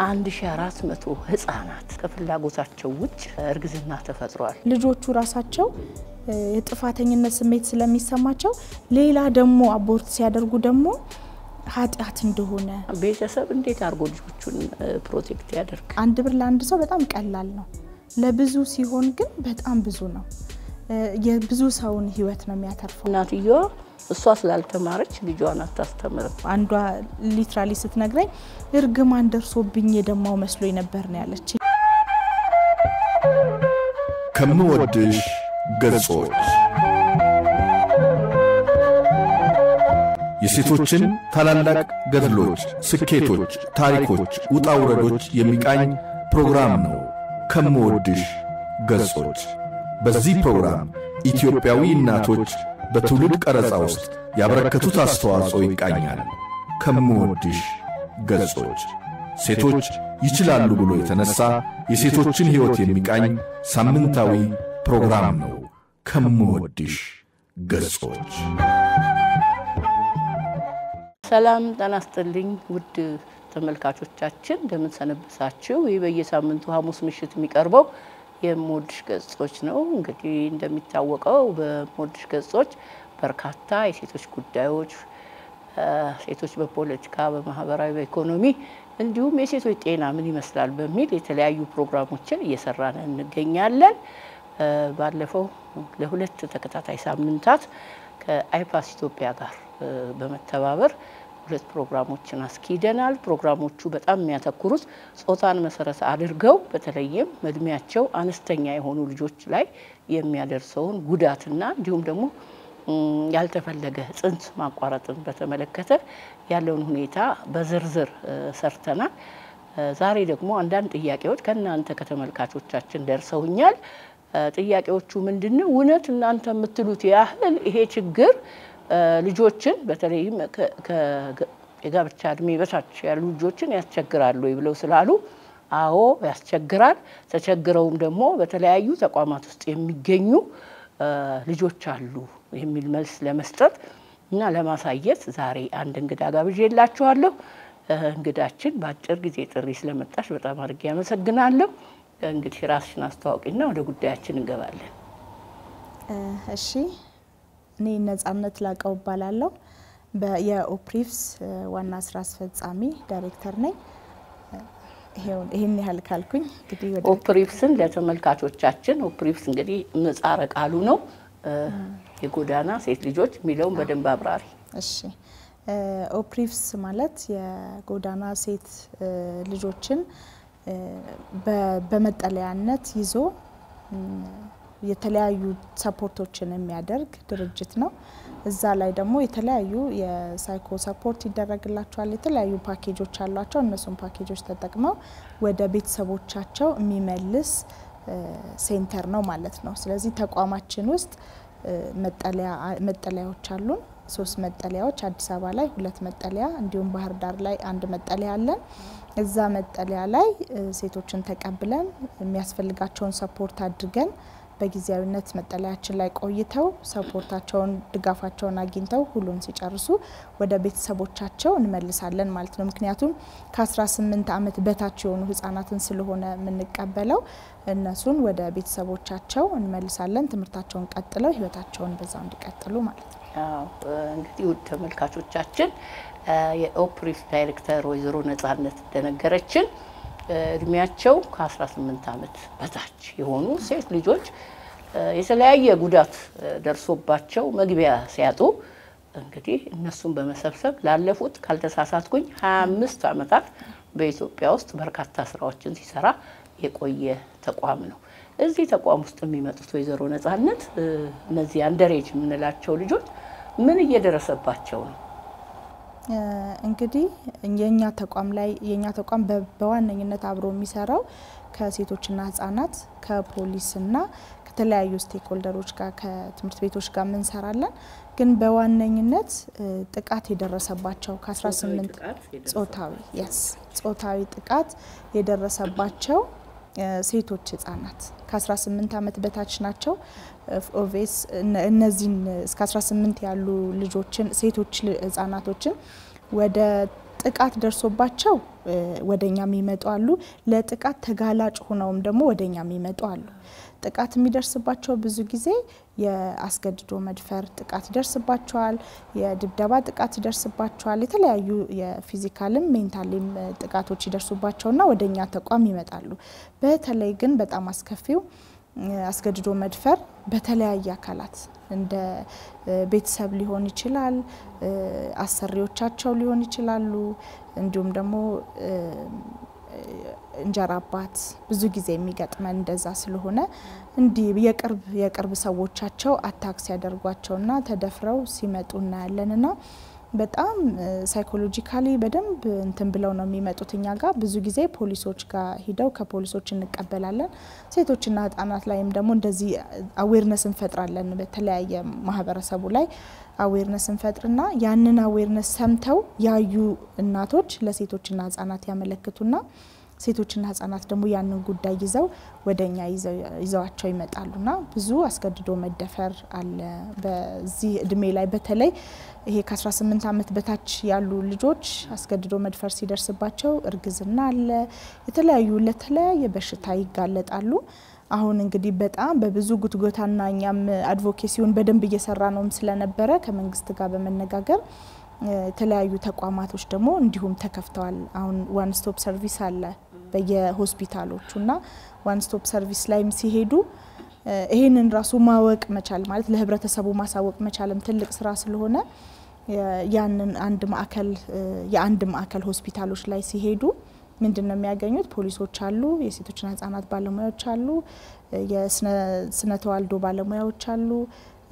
1400 ህፃናት ከፍላጎታቸው ውጭ እርግዝና ተፈጥሯል። ልጆቹ ራሳቸው የጥፋተኝነት ስሜት ስለሚሰማቸው ሌላ ደሞ አቦርት ሲያደርጉ ደሞ ኃጢአት እንደሆነ ቤተሰብ እንዴት አርጎ ልጆቹን ፕሮቴክት ያደርግ? አንድ ብር ለአንድ ሰው በጣም ቀላል ነው። ለብዙ ሲሆን ግን በጣም ብዙ ነው። የብዙ ሰውን ህይወት ነው የሚያተርፈው። እናትየዋ እሷ ስላልተማረች ልጇን አታስተምርም። አንዷ ሊትራሊ ስትነግረኝ እርግማን ደርሶብኝ የደማው መስሎኝ ነበር ነው ያለች። ከምወድሽ ገጾች የሴቶችን ታላላቅ ገድሎች፣ ስኬቶች፣ ታሪኮች፣ ውጣ ውረዶች የሚቃኝ ፕሮግራም ነው። ከምወድሽ ገጾች። በዚህ ፕሮግራም ኢትዮጵያዊ እናቶች በትውልድ ቀረጻ ውስጥ ያበረከቱት አስተዋጽኦ ይቃኛል። ከምወድሽ ገጾች ሴቶች ይችላሉ ብሎ የተነሳ የሴቶችን ሕይወት የሚቃኝ ሳምንታዊ ፕሮግራም ነው። ከምወድሽ ገጾች። ሰላም ጤና ይስጥልኝ ውድ ተመልካቾቻችን፣ እንደምን ሰነበታችሁ? ይህ በየሳምንቱ ሐሙስ ምሽት የሚቀርበው የምወድሽ ገጾች ነው። እንግዲህ እንደሚታወቀው በምወድሽ ገጾች በርካታ የሴቶች ጉዳዮች፣ ሴቶች በፖለቲካ፣ በማህበራዊ፣ በኢኮኖሚ እንዲሁም የሴቶች ጤና ምን ይመስላል በሚል የተለያዩ ፕሮግራሞችን እየሰራን እንገኛለን። ባለፈው ለሁለት ተከታታይ ሳምንታት ከአይፓስ ኢትዮጵያ ጋር በመተባበር ሁለት ፕሮግራሞችን አስኪደናል። ፕሮግራሞቹ በጣም የሚያተኩሩት ጾታን መሰረት አድርገው በተለይም እድሜያቸው አነስተኛ የሆኑ ልጆች ላይ የሚያደርሰውን ጉዳትና እንዲሁም ደግሞ ያልተፈለገ ጽንስ ማቋረጥን በተመለከተ ያለውን ሁኔታ በዝርዝር ሰርተናል። ዛሬ ደግሞ አንዳንድ ጥያቄዎች ከናንተ ከተመልካቾቻችን ደርሰውኛል። ጥያቄዎቹ ምንድነው? እውነት እናንተ የምትሉት ያህል ይሄ ችግር ልጆችን በተለይም ከጋብቻ እድሜ በታች ያሉ ልጆችን ያስቸግራሉ ብለው ስላሉ አዎ ያስቸግራል። ተቸግረውም ደግሞ በተለያዩ ተቋማት ውስጥ የሚገኙ ልጆች አሉ የሚል መልስ ለመስጠት እና ለማሳየት ዛሬ አንድ እንግዳ ጋብዤላችኋለሁ። እንግዳችን በአጭር ጊዜ ጥሪ ስለመጣሽ በጣም አድርጌ አመሰግናለሁ። እንግዲህ ራስሽን አስተዋውቂና ወደ ጉዳያችን እንገባለን። እሺ፣ እኔ ነጻነት ላቀው እባላለሁ። የኦፕሪቭስ ዋና ስራ አስፈጻሚ ዳይሬክተር ነኝ። ይሄን ያህል ካልኩኝ እንግዲህ ወደ ኦፕሪቭስን ለተመልካቾቻችን ኦፕሪቭስ እንግዲህ ምህጻረ ቃሉ ነው። የጎዳና ሴት ልጆች የሚለውን በደንብ አብራሪ። እሺ፣ ኦፕሪቭስ ማለት የጎዳና ሴት ልጆችን በመጠለያነት ይዞ የተለያዩ ሰፖርቶችን የሚያደርግ ድርጅት ነው። እዛ ላይ ደግሞ የተለያዩ የሳይኮ ሰፖርት ይደረግላቸዋል። የተለያዩ ፓኬጆች አሏቸው። እነሱን ፓኬጆች ተጠቅመው ወደ ቤተሰቦቻቸው የሚመልስ ሴንተር ነው ማለት ነው። ስለዚህ ተቋማችን ውስጥ መጠለያዎች አሉን። 3 መጠለያዎች፣ አዲስ አበባ ላይ 2 መጠለያ እንዲሁም ባህር ዳር ላይ 1 መጠለያ አለን። እዛ መጠለያ ላይ ሴቶችን ተቀብለን የሚያስፈልጋቸውን ሰፖርት አድርገን በጊዜያዊነት መጠለያችን ላይ ቆይተው ሰፖርታቸውን ድጋፋቸውን አግኝተው ሁሉን ሲጨርሱ ወደ ቤተሰቦቻቸው እንመልሳለን ማለት ነው። ምክንያቱም ከ18 ዓመት በታች የሆኑ ህፃናትን ስለሆነ የምንቀበለው እነሱን ወደ ቤተሰቦቻቸው እንመልሳለን። ትምህርታቸውን ቀጥለው ህይወታቸውን በዛው እንዲቀጥሉ ማለት ነው። እንግዲህ ውድ ተመልካቾቻችን የኦፕሪቭስ ዳይሬክተር ወይዘሮ ነጻነት እንደነገረችን እድሜያቸው ከ18 ዓመት በታች የሆኑ ሴት ልጆች የተለያየ ጉዳት ደርሶባቸው መግቢያ ሲያጡ እንግዲህ እነሱን በመሰብሰብ ላለፉት ካልተሳሳትኩኝ 25 ዓመታት በኢትዮጵያ ውስጥ በርካታ ስራዎችን ሲሰራ የቆየ ተቋም ነው። እዚህ ተቋም ውስጥ የሚመጡት ወይዘሮ ነጻነት እነዚህ አንደሬጅ የምንላቸው ልጆች ምን እየደረሰባቸው ነው? እንግዲህ የኛ ተቋም በዋነኝነት አብሮ የሚሰራው ከሴቶችና ህፃናት ከፖሊስና ከተለያዩ ስቴክሆልደሮች ጋር ከትምህርት ቤቶች ጋር እንሰራለን። ግን በዋነኝነት ጥቃት የደረሰባቸው ከ18 ጾታዊ ጥቃት የደረሰባቸው ሴቶች ህፃናት ከ18 ዓመት በታች ናቸው። ኦቬስ እነዚህን እስከ 18 ያሉ ልጆችን ሴቶች ህፃናቶችን ወደ ጥቃት ደርሶባቸው ወደኛ የሚመጡ አሉ ለጥቃት ተጋላጭ ሆነውም ደግሞ ወደኛ የሚመጡ አሉ ጥቃት የሚደርስባቸው ብዙ ጊዜ የአስገድዶ መድፈር ጥቃት ይደርስባቸዋል የድብደባ ጥቃት ይደርስባቸዋል የተለያዩ የፊዚካልም ሜንታልም ጥቃቶች ይደርሱባቸውና ወደኛ ተቋም ይመጣሉ በተለይ ግን በጣም አስከፊው አስገድዶ መድፈር በተለያየ አካላት እንደ ቤተሰብ ሊሆን ይችላል አሰሪዎቻቸው ሊሆን ይችላሉ እንዲሁም ደግሞ እንጀራ አባት ብዙ ጊዜ የሚገጥመን እንደዛ ስለሆነ እንዲ የቅርብ ሰዎቻቸው አታክስ ያደርጓቸውና ተደፍረው ሲመጡና ያለንና በጣም ሳይኮሎጂካሊ በደንብ እንትን ብለው ነው የሚመጡትኛ ጋር ብዙ ጊዜ ፖሊሶች ጋር ሄደው ከፖሊሶች እንቀበላለን ሴቶችና ህፃናት ላይም ደግሞ እንደዚህ አዌርነስ እንፈጥራለን በተለያየ ማህበረሰቡ ላይ አዌርነስ እንፈጥርና ያንን አዌርነስ ሰምተው ያዩ እናቶች ለሴቶችና ህፃናት ያመለክቱና ሴቶችና ህፃናት ደግሞ ያንን ጉዳይ ይዘው ወደኛ ይዘዋቸው ይመጣሉና ብዙ አስገድዶ መደፈር አለ በዚህ እድሜ ላይ በተለይ ይሄ ከ18 አመት በታች ያሉ ልጆች አስገድዶ መድፈር ሲደርስባቸው እርግዝና አለ ለተለያየ በሽታ ይጋለጣሉ አሁን እንግዲህ በጣም በብዙ ጉትጎታና እኛም አድቮኬሲውን በደንብ እየሰራ ነው ስለነበረ ከመንግስት ጋር በመነጋገር የተለያዩ ተቋማቶች ደግሞ እንዲሁም ተከፍተዋል አሁን ዋን ስቶፕ ሰርቪስ አለ በየሆስፒታሎቹና ዋን ስቶፕ ሰርቪስ ላይም ሲሄዱ ይሄንን ራሱ ማወቅ መቻል ማለት ለህብረተሰቡ ማሳወቅ መቻልም ትልቅ ስራ ስለሆነ ያንን የአንድ ማዕከል ሆስፒታሎች ላይ ሲሄዱ ምንድነው የሚያገኙት ፖሊሶች አሉ የሴቶችና ህፃናት ባለሙያዎች አሉ የስነ ተዋልዶ ባለሙያዎች አሉ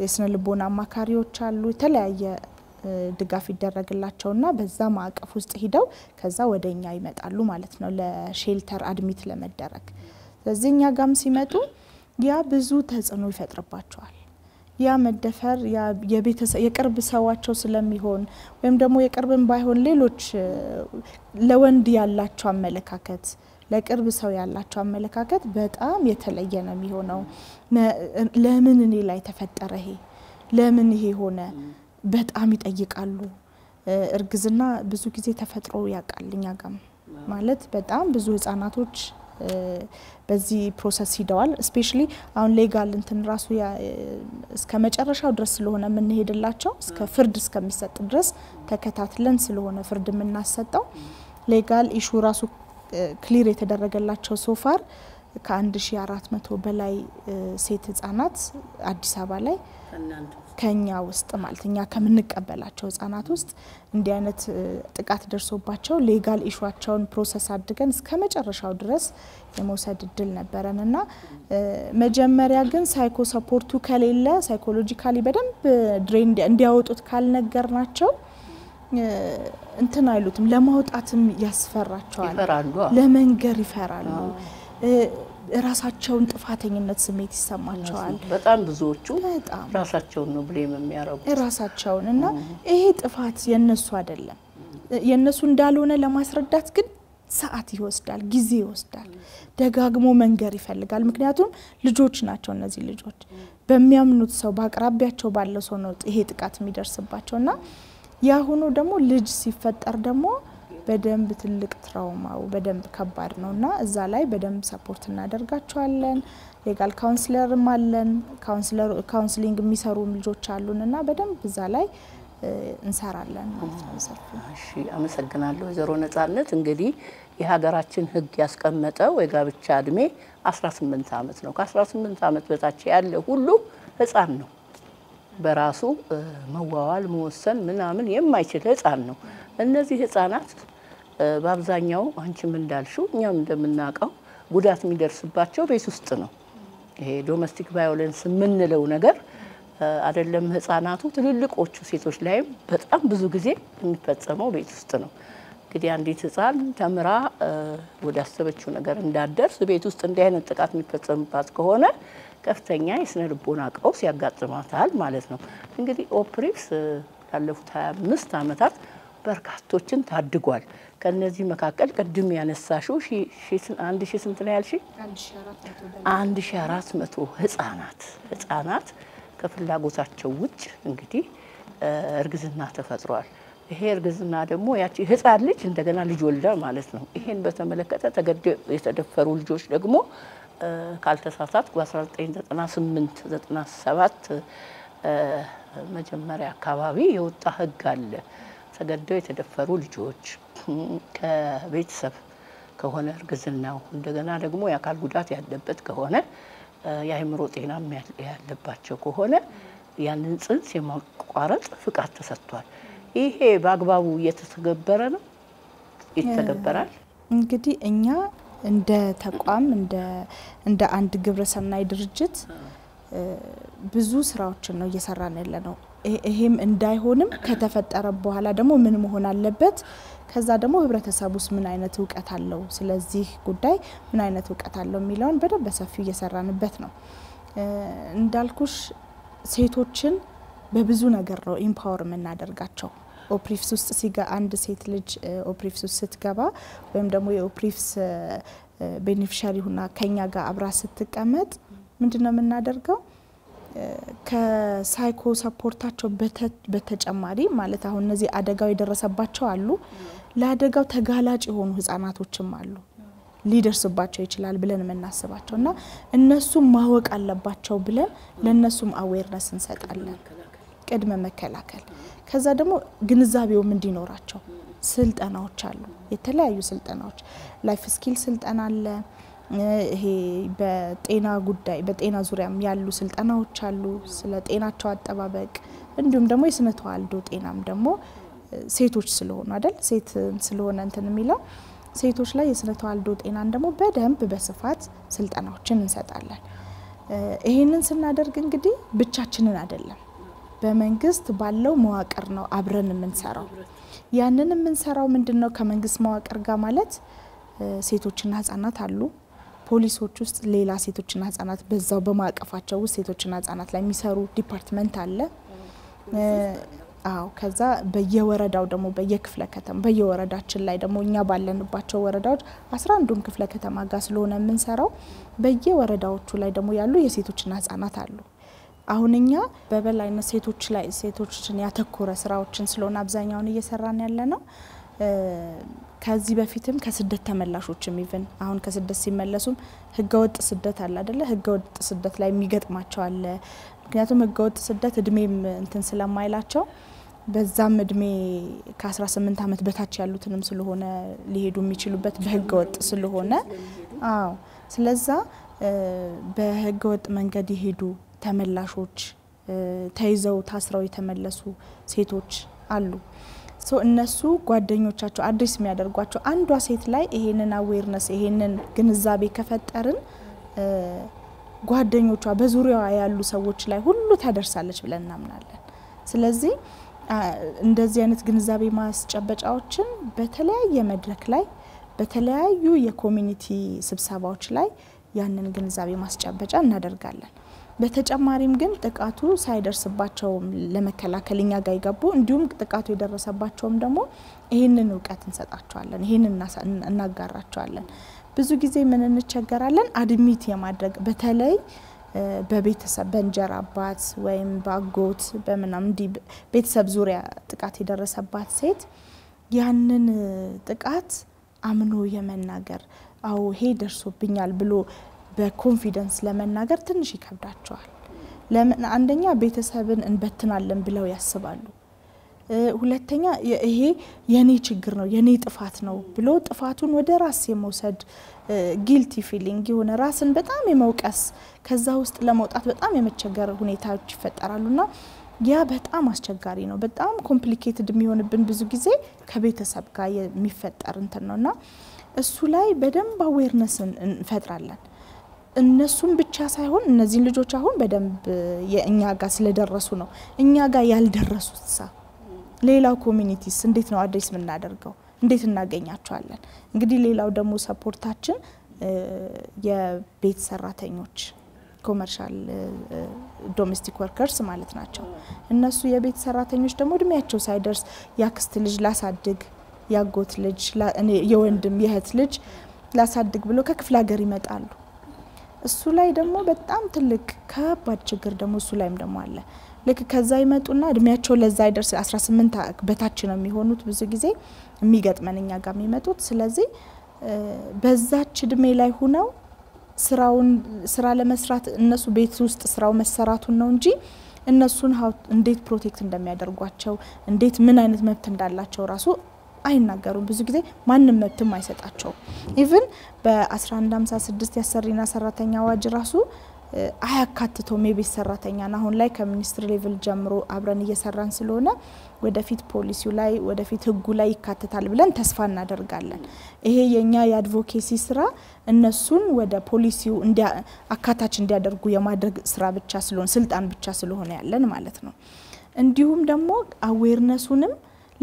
የስነ ልቦና አማካሪዎች አሉ የተለያየ ድጋፍ ይደረግላቸውና በዛ ማዕቀፍ ውስጥ ሄደው ከዛ ወደኛ ይመጣሉ ማለት ነው ለሼልተር አድሚት ለመደረግ ስለዚህኛ ጋም ሲመጡ ያ ብዙ ተጽዕኖ ይፈጥርባቸዋል ያ መደፈር የቅርብ ሰዋቸው ስለሚሆን ወይም ደግሞ የቅርብን ባይሆን ሌሎች ለወንድ ያላቸው አመለካከት ለቅርብ ሰው ያላቸው አመለካከት በጣም የተለየ ነው የሚሆነው ለምን እኔ ላይ ተፈጠረ ይሄ ለምን ይሄ ሆነ በጣም ይጠይቃሉ እርግዝና ብዙ ጊዜ ተፈጥሮ ያቃልኛ ጋም ማለት በጣም ብዙ ህፃናቶች በዚህ ፕሮሰስ ሂደዋል ስፔሻሊ አሁን ሌጋል እንትን ራሱ እስከ መጨረሻው ድረስ ስለሆነ ምን ሄድላቸው እስከ ፍርድ እስከሚሰጥ ድረስ ተከታትለን ስለሆነ ፍርድ ምናሰጠው ሌጋል ኢሹ ራሱ ክሊር የተደረገላቸው ሶፋር ከ1400 በላይ ሴት ህፃናት አዲስ አበባ ላይ ከኛ ውስጥ ማለትኛ ከምንቀበላቸው ህፃናት ውስጥ እንዲ አይነት ጥቃት ደርሶባቸው ሌጋል ኢሹአቸውን ፕሮሰስ አድርገን እስከ መጨረሻው ድረስ የመውሰድ እድል ነበረንና መጀመሪያ ግን ሳይኮ ሰፖርቱ ከሌለ ሳይኮሎጂካሊ በደንብ ድሬን እንዲያወጡት ካልነገርናቸው እንትን አይሉትም ለማውጣትም ያስፈራቸዋል ለመንገር ይፈራሉ ራሳቸውን ጥፋተኝነት ስሜት ይሰማቸዋል በጣም ብዙዎቹ ራሳቸውን ነው ብሌም የሚያረጉት ራሳቸውንና ይሄ ጥፋት የነሱ አይደለም የነሱ እንዳልሆነ ለማስረዳት ግን ሰዓት ይወስዳል ጊዜ ይወስዳል ደጋግሞ መንገር ይፈልጋል ምክንያቱም ልጆች ናቸው እነዚህ ልጆች በሚያምኑት ሰው በአቅራቢያቸው ባለው ሰው ነው ይሄ ጥቃት የሚደርስባቸውና ያ ሆኖ ደግሞ ልጅ ሲፈጠር ደግሞ በደንብ ትልቅ ትራውማው በደንብ ከባድ ነውና እዛ ላይ በደንብ ሰፖርት እናደርጋቸዋለን ሌጋል ካውንስለርም አለን ካውንስሊንግ የሚሰሩ ልጆች አሉንና በደንብ እዛ ላይ እንሰራለን ማለት ነው እሺ አመሰግናለሁ ዘሮ ነጻነት እንግዲህ የሀገራችን ህግ ያስቀመጠው የጋብቻ እድሜ 18 አመት ነው ከ18 አመት በታች ያለ ሁሉ ህፃን ነው በራሱ መዋዋል መወሰን ምናምን የማይችል ህፃን ነው እነዚህ ህፃናት በአብዛኛው አንቺም እንዳልሽው እኛም እንደምናቀው ጉዳት የሚደርስባቸው ቤት ውስጥ ነው ይሄ ዶሜስቲክ ቫዮለንስ ምንለው ነገር አይደለም ህፃናቱ ትልልቆቹ ሴቶች ላይም በጣም ብዙ ጊዜ የሚፈጸመው ቤት ውስጥ ነው እንግዲህ አንዲት ህፃን ተምራ ወደ አሰበችው ነገር እንዳደርስ ቤት ውስጥ እንዲህ አይነት ጥቃት የሚፈጸምባት ከሆነ ከፍተኛ የስነ ልቦና ቀውስ ያጋጥማታል ማለት ነው እንግዲህ ኦፕሪክስ ያለፉት 25 አመታት በርካቶችን ታድጓል ከነዚህ መካከል ቀድም ያነሳሽው 1000 ስንት ነው ያልሽ 1400 ህፃናት ከፍላጎታቸው ውጭ እንግዲህ እርግዝና ተፈጥሯል ይሄ እርግዝና ደግሞ ያቺ ህፃን ልጅ እንደገና ልጅ ወልዳ ማለት ነው። ይሄን በተመለከተ ተገደው የተደፈሩ ልጆች ደግሞ ካልተሳሳትኩ በ1998 97 መጀመሪያ አካባቢ የወጣ ህግ አለ። ተገደው የተደፈሩ ልጆች ከቤተሰብ ከሆነ እርግዝናው እንደገና ደግሞ የአካል ጉዳት ያለበት ከሆነ የአእምሮ ጤናም ያለባቸው ከሆነ ያንን ጽንስ የማቋረጥ ፍቃድ ተሰጥቷል። ይሄ በአግባቡ እየተተገበረ ነው ይተገበራል። እንግዲህ እኛ እንደ ተቋም እንደ አንድ ግብረ ሰናይ ድርጅት ብዙ ስራዎችን ነው እየሰራን ያለነው። ይሄም እንዳይሆንም ከተፈጠረ በኋላ ደግሞ ምን መሆን አለበት፣ ከዛ ደግሞ ህብረተሰቡስ ምን አይነት ዕውቀት አለው፣ ስለዚህ ጉዳይ ምን አይነት ዕውቀት አለው የሚለውን በደንብ በሰፊው እየሰራንበት ነው። እንዳልኩሽ ሴቶችን በብዙ ነገር ነው ኢምፓወር የምናደርጋቸው። ኦፕሪፍስ ውስጥ አንድ ሴት ልጅ ኦፕሪፍስ ውስጥ ስትገባ ወይም ደግሞ የኦፕሪፍስ ቤኔፊሻሪ ሆና ከኛ ጋር አብራ ስትቀመጥ ምንድነው የምናደርገው? ከሳይኮ ሰፖርታቸው በተጨማሪ ማለት አሁን እነዚህ አደጋው የደረሰባቸው አሉ፣ ለአደጋው ተጋላጭ የሆኑ ህፃናቶችም አሉ ሊደርስባቸው ይችላል ብለን የምናስባቸውና እነሱም ማወቅ አለባቸው ብለን ለነሱም አዌርነስ እንሰጣለን፣ ቅድመ መከላከል። ከዛ ደግሞ ግንዛቤው እንዲኖራቸው ስልጠናዎች አሉ፣ የተለያዩ ስልጠናዎች፣ ላይፍ ስኪል ስልጠና አለ። ይሄ በጤና ጉዳይ በጤና ዙሪያም ያሉ ስልጠናዎች አሉ፣ ስለ ጤናቸው አጠባበቅ እንዲሁም ደግሞ የስነ ተዋልዶ ጤናም ደግሞ ሴቶች ስለሆኑ አይደል ሴት ስለሆነ እንትን የሚለው ሴቶች ላይ የስነ ተዋልዶ ጤናን ደግሞ በደንብ በስፋት ስልጠናዎችን እንሰጣለን። ይሄንን ስናደርግ እንግዲህ ብቻችንን አይደለም፣ በመንግስት ባለው መዋቅር ነው አብረን የምንሰራው። ያንን የምንሰራው ምንድነው ከመንግስት መዋቅር ጋር ማለት ሴቶችና ህፃናት አሉ፣ ፖሊሶች ውስጥ ሌላ ሴቶችና ህፃናት በዛው በማቀፋቸው ውስጥ ሴቶችና ህፃናት ላይ የሚሰሩ ዲፓርትመንት አለ። ከዛ በየወረዳው ደግሞ በየክፍለ ከተማ በየወረዳችን ላይ ደግሞ እኛ ባለንባቸው ወረዳዎች 11ዱም ክፍለ ከተማ ጋር ስለሆነ የምንሰራው በየወረዳዎቹ ላይ ደግሞ ያሉ የሴቶችና ህፃናት አሉ። አሁን እኛ በበላይነት ሴቶች ላይ ሴቶችን ያተኮረ ስራዎችን ስለሆነ አብዛኛውን እየሰራን ያለ ነው። ከዚህ በፊትም ከስደት ተመላሾችም ኢቭን አሁን ከስደት ሲመለሱም ህገወጥ ስደት አለ አይደለ? ህገወጥ ስደት ላይ የሚገጥማቸው አለ። ምክንያቱም ህገወጥ ስደት እድሜም እንትን ስለማይላቸው በዛም እድሜ ከ18 አመት በታች ያሉትንም ስለሆነ ሊሄዱ የሚችሉበት በህገወጥ ስለሆነ ስለዛ በህገወጥ መንገድ ይሄዱ ተመላሾች ተይዘው ታስረው የተመለሱ ሴቶች አሉ። እነሱ ጓደኞቻቸው አድሬስ የሚያደርጓቸው አንዷ ሴት ላይ ይሄንን አዌርነስ ይሄንን ግንዛቤ ከፈጠርን ጓደኞቿ በዙሪያዋ ያሉ ሰዎች ላይ ሁሉ ታደርሳለች ብለን እናምናለን። ስለዚህ እንደዚህ አይነት ግንዛቤ ማስጨበጫዎችን በተለያየ መድረክ ላይ በተለያዩ የኮሚኒቲ ስብሰባዎች ላይ ያንን ግንዛቤ ማስጨበጫ እናደርጋለን። በተጨማሪም ግን ጥቃቱ ሳይደርስባቸው ለመከላከል እኛ ጋር ይገቡ እንዲሁም ጥቃቱ የደረሰባቸውም ደግሞ ይሄንን ዕውቀት እንሰጣቸዋለን፣ ይሄንን እናጋራቸዋለን። ብዙ ጊዜ ምን እንቸገራለን አድሚት የማድረግ በተለይ በቤተሰብ በእንጀራ አባት ወይም ባጎት በመናም እንዲ ቤተሰብ ዙሪያ ጥቃት የደረሰባት ሴት ያንን ጥቃት አምኖ የመናገር ይሄ ደርሶብኛል ብሎ በኮንፊደንስ ለመናገር ትንሽ ይከብዳቸዋል። ለምን አንደኛ ቤተሰብን እንበትናለን ብለው ያስባሉ፣ ሁለተኛ ይሄ የኔ ችግር ነው የኔ ጥፋት ነው ብሎ ጥፋቱን ወደ ራስ የመውሰድ ጊልቲ ፊሊንግ የሆነ ራስን በጣም የመውቀስ ከዛ ውስጥ ለመውጣት በጣም የመቸገር ሁኔታዎች ይፈጠራሉና ያ በጣም አስቸጋሪ ነው። በጣም ኮምፕሊኬትድ የሚሆንብን ብዙ ጊዜ ከቤተሰብ ጋር የሚፈጠር እንትን ነውና እሱ ላይ በደንብ አዌርነስን እንፈጥራለን። እነሱም ብቻ ሳይሆን እነዚህን ልጆች አሁን በደንብ የእኛ ጋር ስለደረሱ ነው። እኛ ጋር ያልደረሱት ሌላው ኮሚኒቲስ እንዴት ነው አድሬስ የምናደርገው? እንዴት እናገኛቸዋለን? እንግዲህ ሌላው ደግሞ ሰፖርታችን የቤት ሰራተኞች ኮመርሻል ዶሜስቲክ ወርከርስ ማለት ናቸው። እነሱ የቤት ሰራተኞች ደግሞ እድሜያቸው ሳይደርስ ያክስት ልጅ ላሳድግ ያጎት ልጅ የወንድም የእህት ልጅ ላሳድግ ብሎ ከክፍለ ሀገር ይመጣሉ። እሱ ላይ ደግሞ በጣም ትልቅ ከባድ ችግር ደግሞ እሱ ላይም ደግሞ አለ። ልክ ከዛ ይመጡና እድሜያቸው ለዛ ይደርስ 18 በታች ነው የሚሆኑት ብዙ ጊዜ የሚገጥመንኛ ጋር የሚመጡት ስለዚህ በዛች እድሜ ላይ ሆነው ስራ ለመስራት እነሱ ቤት ውስጥ ስራው መሰራቱን ነው እንጂ እነሱን እንዴት ፕሮቴክት እንደሚያደርጓቸው እንዴት ምን አይነት መብት እንዳላቸው ራሱ አይናገሩም ብዙ ጊዜ ማንንም መብትም አይሰጣቸው ኢቭን በ1156 ያሰሪና ሰራተኛ አዋጅ ራሱ አያካትተውም የቤት ሰራተኛና አሁን ላይ ከሚኒስትር ሌቭል ጀምሮ አብረን እየሰራን ስለሆነ ወደፊት ፖሊሲው ላይ ወደፊት ህጉ ላይ ይካተታል ብለን ተስፋ እናደርጋለን ይሄ የኛ የአድቮኬሲ ስራ እነሱን ወደ ፖሊሲው አካታች እንዲያደርጉ የማድረግ ስራ ብቻ ስለሆነ ስልጣን ብቻ ስለሆነ ያለን ማለት ነው እንዲሁም ደግሞ አዌርነሱንም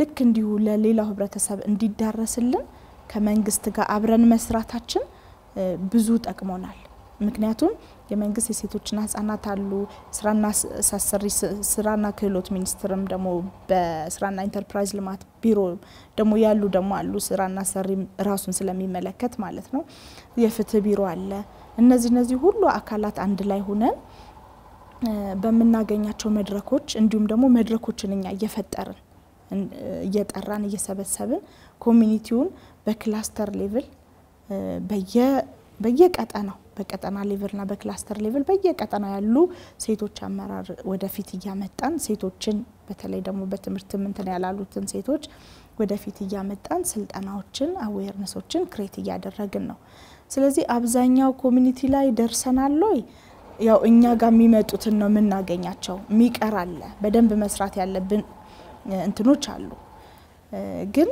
ልክ እንዲሁ ለሌላው ህብረተሰብ እንዲዳረስልን ከመንግስት ጋር አብረን መስራታችን ብዙ ጠቅሞናል ምክንያቱም የመንግስት የሴቶችና ህፃናት አሉ ስራና ክህሎት ሚኒስትርም ደግሞ በስራና ኢንተርፕራይዝ ልማት ቢሮ ደግሞ ያሉ ደግሞ አሉ ስራና ሰሪ ራሱን ስለሚመለከት ማለት ነው የፍትህ ቢሮ አለ እነዚህ ሁሉ አካላት አንድ ላይ ሆነን በመናገኛቸው መድረኮች እንዲሁም ደግሞ መድረኮችንኛ እየፈጠርን እየጠራን እየሰበሰብን ኮሚኒቲውን በክላስተር ሌቭል በየቀጠናው በቀጠና ሌቭልና በክላስተር ሌቭል በየቀጠና ያሉ ሴቶች አመራር ወደፊት እያመጣን ሴቶችን በተለይ ደግሞ በትምህርት ምንተና ያላሉትን ሴቶች ወደፊት እያመጣን ስልጣናዎችን አዌርነሶችን ክሬት እያደረግን ነው ስለዚህ አብዛኛው ኮሚኒቲ ላይ ደርሰናል ወይ ያው እኛ ጋር የሚመጡትን ነው ምናገኛቸው ሚቀራለ በደንብ መስራት ያለብን እንትኖች አሉ ግን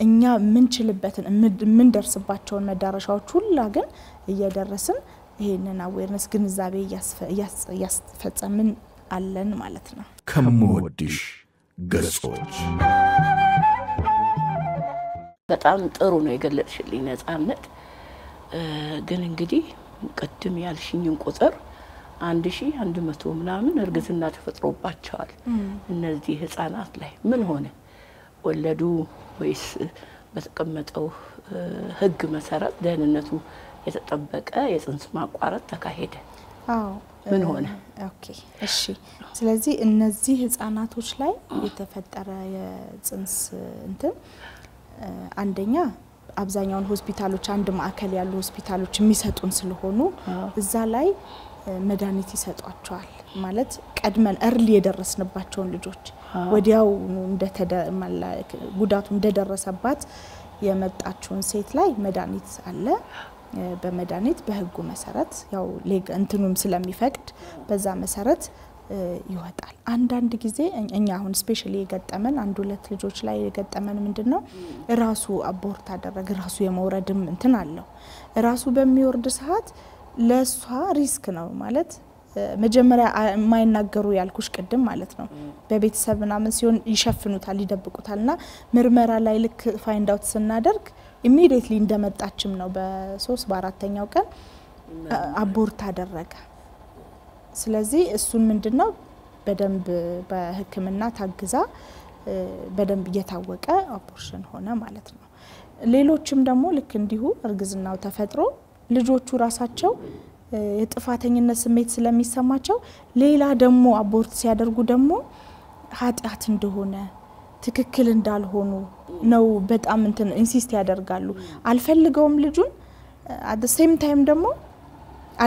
እኛ ምን ችልበትን ምን ደርስባቸውን መዳረሻዎች ሁሉ ግን እየደረስን ይሄንን አዌርነስ ግንዛቤ ያስፈጸምን አለን ማለት ነው ከመወድሽ ገጾች በጣም ጥሩ ነው የገለጽሽልኝ ነጻነት ግን እንግዲህ ቀድም ያልሽኝን ቁጥር 1100 ምናምን እርግዝና ተፈጥሮባቸዋል እነዚህ ህፃናት ላይ ምን ሆነ ወለዱ ወይስ በተቀመጠው ህግ መሰረት ደህንነቱ የተጠበቀ የጽንስ ማቋረጥ ተካሄደ ምን ሆነ ኦኬ እሺ ስለዚህ እነዚህ ህፃናቶች ላይ የተፈጠረ የጽንስ እንትን አንደኛ አብዛኛውን ሆስፒታሎች አንድ ማዕከል ያሉ ሆስፒታሎች የሚሰጡን ስለሆኑ እዛ ላይ መድኃኒት ይሰጧቸዋል ማለት ቀድመን early የደረስንባቸው ልጆች ወዲያው ጉዳቱ እንደደረሰባት የመጣችውን ሴት ላይ መድኃኒት አለ በመድኃኒት በህጉ መሰረት ያው እንትኑም ስለሚፈቅድ በዛ መሰረት ይወጣል አንዳንድ ጊዜ እኛ አሁን ስፔሻሊ የገጠመን አንድ ሁለት ልጆች ላይ የገጠመን ምንድነው ራሱ አቦርት አደረገ ራሱ የመውረድም እንትን አለው ራሱ በሚወርድ ሰዓት ለሷ ሪስክ ነው ማለት መጀመሪያ ማይናገሩ ያልኩሽ ቀደም ማለት ነው በቤተሰብና ምን ሲሆን ይሸፍኑታል ይደብቁታልና ምርመራ ላይ ልክ ፋይንድ አውት ስናደርግ ኢሚዲየትሊ እንደመጣችም ነው በ3 በ4ኛው ቀን አቦርት አደረገ ስለዚህ እሱን ምንድነው በደንብ በህክምና ታግዛ በደንብ እየታወቀ አቦርሽን ሆነ ማለት ነው ሌሎችም ደግሞ ልክ እንዲሁ እርግዝናው ተፈጥሮ ልጆቹ ራሳቸው የጥፋተኝነት ስሜት ስለሚሰማቸው ሌላ ደግሞ አቦርት ሲያደርጉ ደግሞ ኃጢያት እንደሆነ ትክክል እንዳልሆኑ ነው በጣም እንትን ኢንሲስት ያደርጋሉ አልፈልገውም ልጁን at the same time ደግሞ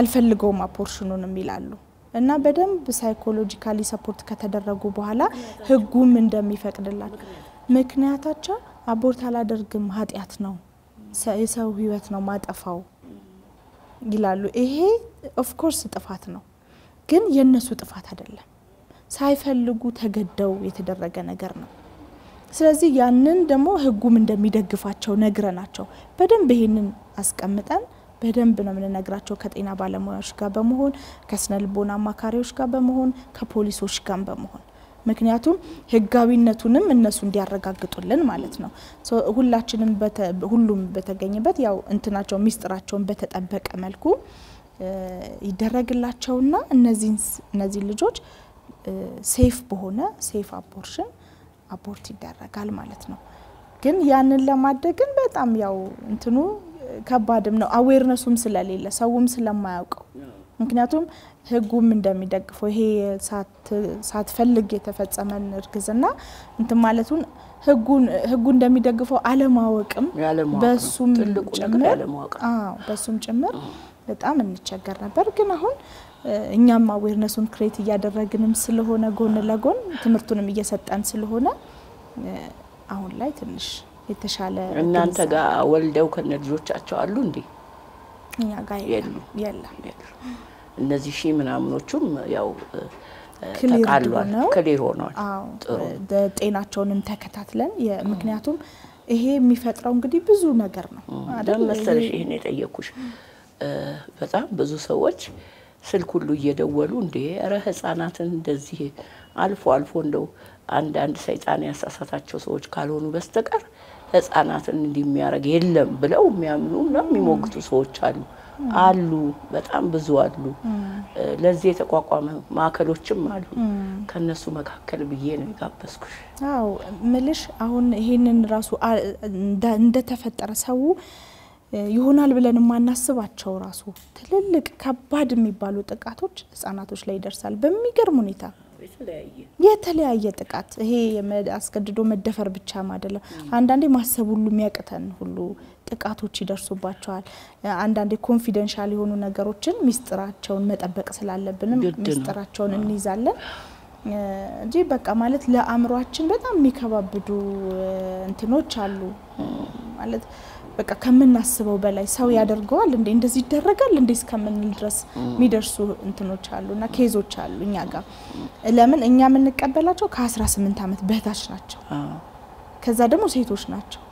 አልፈልገውም አፖርሽኑንም ይላሉ እና በደንብ ሳይኮሎጂካሊ ሰፖርት ከተደረጉ በኋላ ህጉም እንደሚፈቅድላቸው ምክንያታቸው አቦርት አላደርግም ኃጢያት ነው የሰው ህይወት ነው ማጠፋው ይላሉ ይሄ ኦፍ ኮርስ ጥፋት ነው ግን የነሱ ጥፋት አይደለም ሳይፈልጉ ተገደው የተደረገ ነገር ነው ስለዚህ ያንን ደግሞ ህጉም እንደሚደግፋቸው ነግረናቸው በደንብ ይሄንን አስቀምጠን በደንብ ነው ምንነግራቸው ከጤና ባለሙያዎች ጋር በመሆን ከስነልቦና ማካሪዎች ጋር በመሆን ከፖሊሶች ጋር በመሆን ምክንያቱም ህጋዊነቱንም እነሱ እንዲያረጋግጡልን ማለት ነው ሁላችንም ሁሉም በተገኘበት ያው እንትናቸው ሚስጥራቸውን በተጠበቀ መልኩ ይደረግላቸውና እነዚህ ልጆች ሴፍ በሆነ ሴፍ አቦርሽን አቦርት ይደረጋል ማለት ነው ግን ያንን ለማድረግን በጣም ያው እንትኑ ከባድም ነው አዌርነሱም ስለሌለ ሰውም ስለማያውቀው ምክንያቱም ህጉም እንደሚደግፈው ይሄ ሳትፈልግ የተፈጸመን እርግዝና እንትን ማለቱን ህጉ እንደሚደግፈው አለማወቅም በሱም ጭምር በጣም እንቸገር ነበር ግን አሁን እኛም አዌርነሱን ክሬት ያደረግንም ስለሆነ ጎን ለጎን ትምርቱንም እየሰጠን ስለሆነ አሁን ላይ ትንሽ የተሻለ እናንተ ጋር ወልደው ከነልጆቻቸው አሉ እንዴ እኛ ጋር የለም እነዚህ ሺ ምናምኖቹም ያው ክሊር ሆኗል ጤናቸውንም ተከታትለን ምክንያቱም ይሄ የሚፈጥረው እንግዲህ ብዙ ነገር ነው አይደል መሰለሽ ይሄን የጠየኩሽ በጣም ብዙ ሰዎች ስልክ ሁሉ እየደወሉ እንዴ አረ ህፃናትን እንደዚህ አልፎ እንደው አንድ ሰይጣን ያሳሳታቸው ሰዎች ካልሆኑ በስተቀር ህፃናትን እንደሚያረግ የለም ብለው የሚያምኑና የሚሞግቱ ሰዎች አሉ በጣም ብዙ አሉ ለዚህ የተቋቋመ ማከሎችም አሉ ከነሱ መካከል ብዬ ነው ጋበስኩሽ አው ምልሽ አሁን ይሄንን ራሱ እንደተፈጠረ ሰው ይሆናል ብለን ማናስባቸው ራሱ ትልልቅ ከባድ የሚባሉ ጥቃቶች ህፃናቶች ላይ ይደርሳል በሚገርም ሁኔታ የተለያየ ጥቃት ይሄ አስገድዶ መደፈር ብቻም አይደለም አንዳንዴ ማሰብ ሁሉ የሚያቀተን ሁሉ ጥቃቶች ይደርሱባቸዋል አንዳንዴ ኮንፊደንሻል የሆኑ ነገሮችን ሚስጥራቸውን መጠበቅ ስላለብንም ሚስጥራቸውን እንይዛለን እንጂ በቃ ማለት ለአእምሮአችን በጣም የሚከባብዱ እንትኖች አሉ ማለት በቃ ከመናስበው በላይ ሰው ያደርገዋል እንደዚህ ይደረጋል እስከምንል ድረስ የሚደርሱ እንትኖች አሉና ኬዞች አሉኛ ጋር ለምን እኛ የምንቀበላቸው ከ18 አመት በታች ናቸው ከዛ ደግሞ ሴቶች ናቸው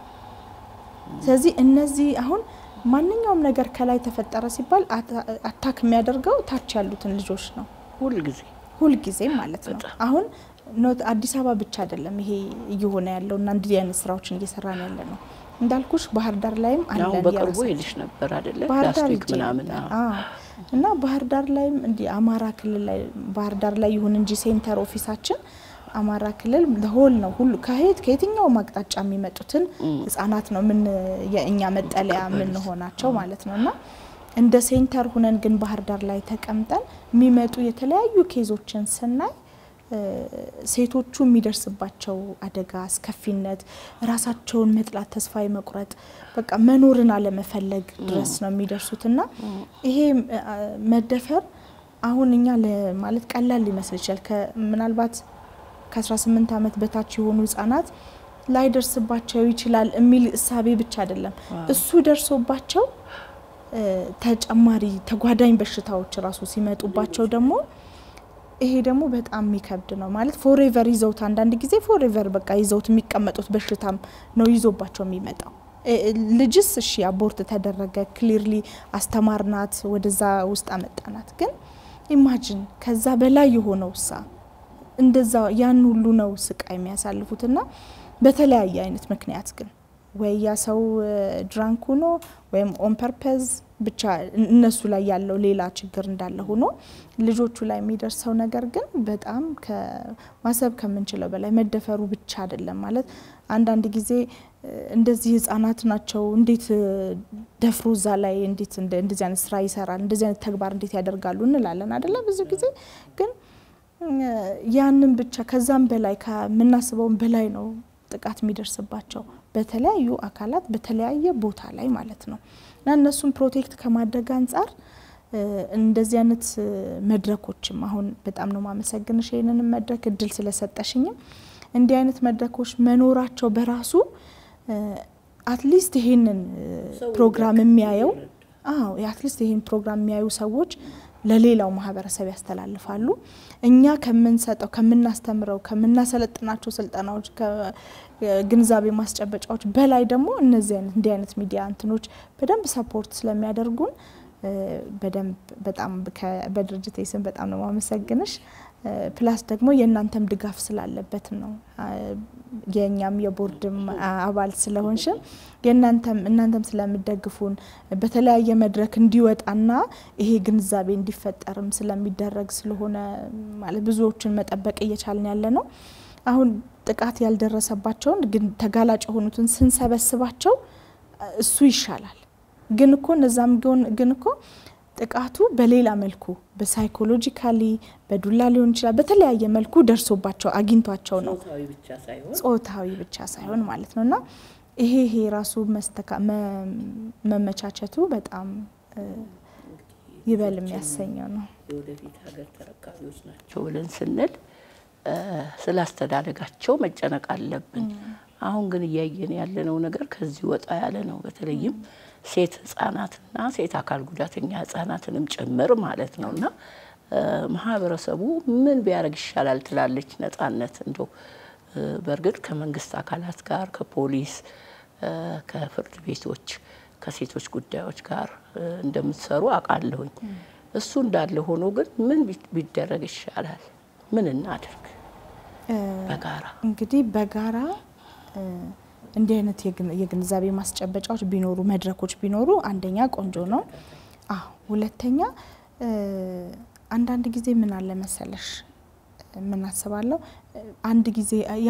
ስለዚህ እነዚህ አሁን ማንኛውም ነገር ከላይ ተፈጠረ ሲባል አታክ የሚያደርገው ታች ያሉትን ልጆች ነው ሁሉ ጊዜ ማለት ነው አሁን አዲስ አበባ ብቻ አይደለም ይሄ እየሆነ ያለውና እንደዚህ አይነት ስራዎችን እየሰራን ያለ ነው እንዳልኩሽ ባህር ዳር ላይም አለ በቅርቡ ይልሽ ነበር አይደለ ፕላስቲክ ምናምን እና ባህር ዳር ላይም እንዲ አማራ ክልል ላይ ባህር ዳር ላይ ይሁን እንጂ ሴንተር ኦፊሳችን አማራ ክልል ለሆል ነው ሁሉ ከየትኛው ማቅጣጫ የሚመጡትን ህፃናት ነው ምን የኛ መጠለያ ምን ሆናቸው ማለት ነውና እንደ ሴንተር ሆነን ግን ባህር ዳር ላይ ተቀምጠን የሚመጡ የተለያዩ ኬዞችን ስናይ ሴቶቹ የሚደርስባቸው አደጋ አስከፊነት ራሳቸውን መጥላት ተስፋ መቁረጥ በቃ መኖርን አለመፈለግ ድረስ ነው የሚደርሱትና ይሄ መደፈር አሁንኛ ለማለት ቀላል ሊመስል ይችላል ምናልባት ከ18 አመት በታች የሆኑ ህፃናት ላይ ደርስባቸው ይችላል የሚል እሳቤ ብቻ አይደለም እሱ ደርሶባቸው ተጨማሪ ተጓዳኝ በሽታዎች ራሱ ሲመጡባቸው ደግሞ ይሄ ደግሞ በጣም የሚከብድ ነው ማለት ፎሬቨር ይዘውት አንዳንድ ጊዜ ፎሬቨር በቃ ይዘውት የሚቀመጡት በሽታም ነው ይዞባቸው የሚመጣው ልጅስ እሺ አቦርት ተደረገ ክሊርሊ አስተማርናት ወደዛ ውስጥ አመጣናት ግን ኢማጂን ከዛ በላይ የሆነውሳ እንደዛ ያን ሁሉ ነው ስቃይ የሚያሳልፉትና በተለያየ አይነት ምክንያት ግን ወይ ያ ሰው ድራንክ ሆኖ ወይም ኦን ፐርፐዝ ብቻ እነሱ ላይ ያለው ሌላ ችግር እንዳለ ሆኖ ልጆቹ ላይ የሚደርሰው ነገር ግን በጣም ከማሰብ ከምንችለው በላይ መደፈሩ ብቻ አይደለም ማለት አንዳንድ ጊዜ እንደዚህ ህፃናት ናቸው እንዴት ደፍሮዛ ላይ እንዴት እንደዚህ አይነት ስራ ይሰራል እንደዚህ አይነት ተግባር እንዴት ያደርጋሉ እንላለን አይደለ ብዙ ጊዜ ግን ያንን ብቻ ከዛም በላይ ከመናስበው በላይ ነው ጥቃት የሚደርስባቸው በተለያዩ አካላት በተለያየ ቦታ ላይ ማለት ነው እና እነሱን ፕሮቴክት ከማድረግ አንፃር እንደዚህ አይነት መድረኮችም አሁን በጣም ነው ማመሰግንሽ ይሄንን መድረክ እድል ስለሰጠሽኝም እንዲህ አይነት መድረኮች መኖራቸው በራሱ አትሊስት ይሄንን ፕሮግራም የሚያየው አትሊስት ይሄን ፕሮግራም የሚያዩ ሰዎች ለሌላው ማህበረሰብ ያስተላልፋሉ እኛ ከመንሰጠው ከመናስተምረው ከመናሰለጥናቸው ስልጣናዎች ከግንዛቤ ማስጨበጫዎች በላይ ደግሞ እነዚህ አይነት ሚዲያ እንትኖች በደንብ ሰፖርት ስለሚያደርጉን በደንብ በጣም በድርጅቴ ስም በጣም ነው ማመሰግንሽ ፕላስ ደግሞ የእናንተም ድጋፍ ስላለበት ነው የኛም የቦርድም አባል ስለሆንሽ እናንተም ስለምትደግፉን በተለያየ መድረክ እንዲወጣና ይሄ ግንዛቤ እንዲፈጠርም ስለሚደረግ ስለሆነ ማለት ብዙዎችን መጠበቅ እየቻልን ያለ ነው አሁን ጥቃት ያልደረሰባቸው ግን ተጋላጭ ሆኑትን ስንሰበስባቸው እሱ ይሻላል ግን እኮ ነዛም ግን እኮ ጥቃቱ በሌላ መልኩ በሳይኮሎጂካሊ በዱላ ሊሆን ይችላል በተለያየ መልኩ ደርሶባቸው አግኝቷቸው ነው ጾታዊ ብቻ ሳይሆን ማለት ነውና ይሄ ራሱ መመቻቸቱ በጣም ይበል የሚያሰኘው ነው የወደፊት ሀገር ተረካቢዎች ናቸው ብለን ስንል ስላስተዳደጋቸው መጨነቅ አለብን አሁን ግን ያየን ያለነው ነገር ከዚህ ወጣ ያለ ነው በተለይም ሴት ህፃናትና ሴት አካል ጉዳተኛ ህፃናትንም ጭምር ማለት ነውና ማህበረሰቡ ምን ቢያረግ ይሻላል ትላለች ነፃነት እንደው በርግጥ ከመንግስት አካላት ጋር ከፖሊስ ከፍርድ ቤቶች ከሴቶች ጉዳዮች ጋር እንደምትሰሩ አቃለሁኝ እሱ እንዳለ ሆኖ ግን ምን ቢደረግ ይሻላል ምን እናድርግ በጋራ እንግዲህ በጋራ እንዲህ አይነት የግንዛቤ ማስጨበጫዎች ቢኖሩ መድረኮች ቢኖሩ አንደኛ ቆንጆ ነው ሁለተኛ አንድ ጊዜ ምን አለ መሰለሽ ምን አስባለሁ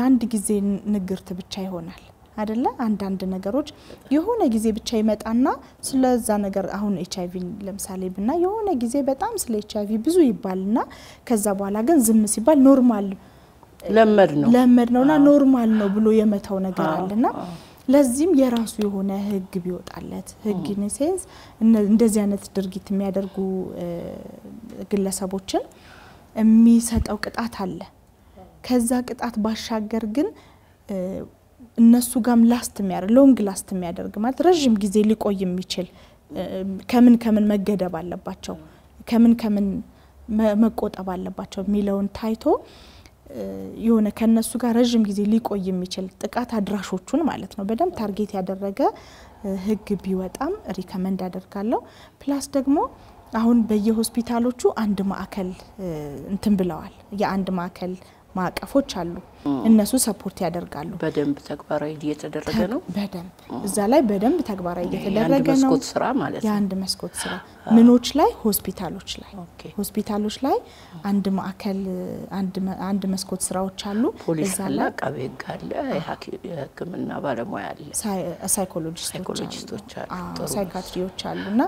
አንድ ጊዜ ንግርት ብቻ ይሆናል አይደለ አንድ ነገሮች የሆነ ጊዜ ብቻ ይመጣና ስለዛ ነገር አሁን ኤችአይቪ ለምሳሌ ብና የሆነ ጊዜ በጣም ስለ ኤችአይቪ ብዙ ይባልና ከዛ በኋላ ግን ዝም ሲባል ኖርማል ለመድ ነውና ኖርማል ነው ብሎ የመታው ነገር አለና ለዚህም የራሱ የሆነ ህግ ቢወጣለት ህግ ኔሴንስ እንደዚህ አይነት ድርጊት የሚያደርጉ ግለሰቦችን የሚሰጠው ቅጣት አለ ከዛ ቅጣት ባሻገር ግን እነሱ ጋም ሎንግ ላስት የሚያደርግ ማለት ረጅም ጊዜ ሊቆይ የሚችል ከምን መገደብ አለባቸው ከምን መቆጠብ አለባቸው ሚለውን ታይቶ የሆነ ከነሱ ጋር ረጅም ጊዜ ሊቆይ የሚችል ጥቃት አድራሾቹን ማለት ነው በደም ታርጌት ያደረገ ህግ ቢወጣም ሪከመንድ አደርጋለሁ ፕላስ ደግሞ አሁን በየሆስፒታሎቹ አንድ ማዕከል እንትን ብለዋል የአንድ ማዕከል ማቀፎች አሉ እነሱ ሰፖርት ያደርጋሉ በደንብ ተግባራዊ እየተደረገ ነው በደንብ እዛ ላይ በደንብ ተግባራዊ እየተደረገ ነው መስኮት ስራ ማለት ነው የአንድ መስኮት ስራ ምኖች ላይ ሆስፒታሎች ላይ አንድ ማዕከል አንድ መስኮት ስራዎች አሉ ፖሊስ አለ ቀበግ አለ የህክምና ባለሙያ አለ ሳይኮሎጂስቶች አሉ ሳይካትሪዎች አሉና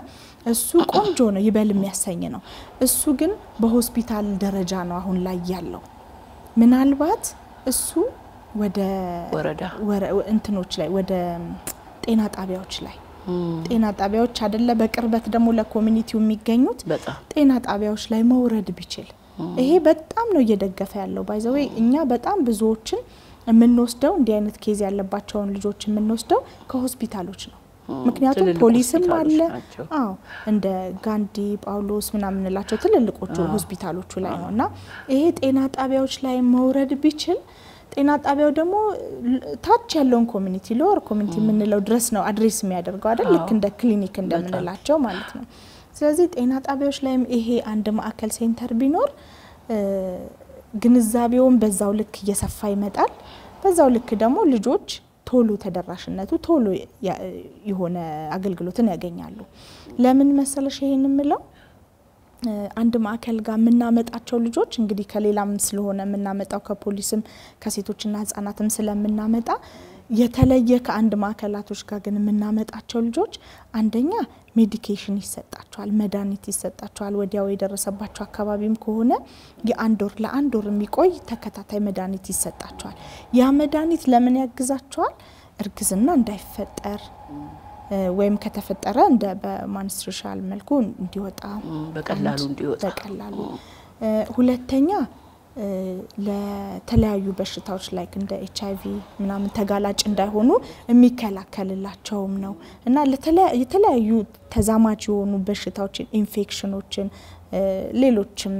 እሱ ቆንጆ ነው ይበል የሚያሰኝ ነው እሱ ግን በሆስፒታል ደረጃ ነው አሁን ላይ ያለው ምናልባት እሱ ወደ እንትኖች ላይ ወደ ጤና ጣቢያዎች አይደለ በቅርበት ደግሞ ለኮሚኒቲው የሚገኙት ጤና ጣቢያዎች ላይ መውረድ ቢችል ይሄ በጣም ነው እየደገፈ ያለው ባይዘው እኛ በጣም ብዙዎችን የምንወስደው እንዲህ አይነት ኬዝ ያለባቸውን ልጆች የምንወስደው ከሆስፒታሎች ነው ምክንያቱም ፖሊስም አለ እንደ ጋንዲ ጳውሎስ ምናምን ላቸው ትልልቆቹ ሆስፒታሎቹ ላይ ነውና ይሄ ጤና ጣቢያዎች ላይ መውረድ ቢችል ጤና ጣቢያው ደግሞ ታች ያለውን ኮሚኒቲ ሎወር ኮሚኒቲ ምንለው ድረስ ነው አድሬስ የሚያደርገው አይደል ልክ እንደ ክሊኒክ እንደምንላቸው ማለት ነው ስለዚህ ጤና ጣቢያዎች ላይም ይሄ አንድ ማዕከል ሴንተር ቢኖር ግንዛቤውን በዛው ልክ እየሰፋ ይመጣል በዛው ልክ ደግሞ ልጆች ቶሎ ተደራሽነቱ ቶሎ የሆነ አገልግሎትን ያገኛሉ ለምን መሰለሽ ይሄን ምለው አንድ ማዕከል ጋር ምናመጣቸው ልጆች እንግዲህ ከሌላም ስለሆነ ምናመጣው ከፖሊስም ከሴቶችና ህፃናትም ስለምናመጣ የተለየ ከአንድ ማዕከላቶች ጋር ግን ምናመጣቸው ልጆች አንደኛ ሜዲኬሽን ይሰጣቸዋል መድኃኒት ይሰጣቸዋል ወዲያው የደረሰባቸው አካባቢም ከሆነ ለአንድ ወር የሚቆይ ተከታታይ መድኃኒት ይሰጣቸዋል ያ መድኃኒት ለምን ያግዛቸዋል እርግዝና እንዳይፈጠር ወይም ከተፈጠረ እንደ በማንስትሬሽናል መልኩ እንዲወጣ በቀላሉ ሁለተኛ ለተለያዩ በሽታዎች ላይ እንደ ኤችአይቪ ምናምን ተጋላጭ እንዳይሆኑ የሚከላከልላቸውም ነው እና ለተለያዩ ተዛማጅ የሆኑ በሽታዎችን ኢንፌክሽኖችን ሌሎችም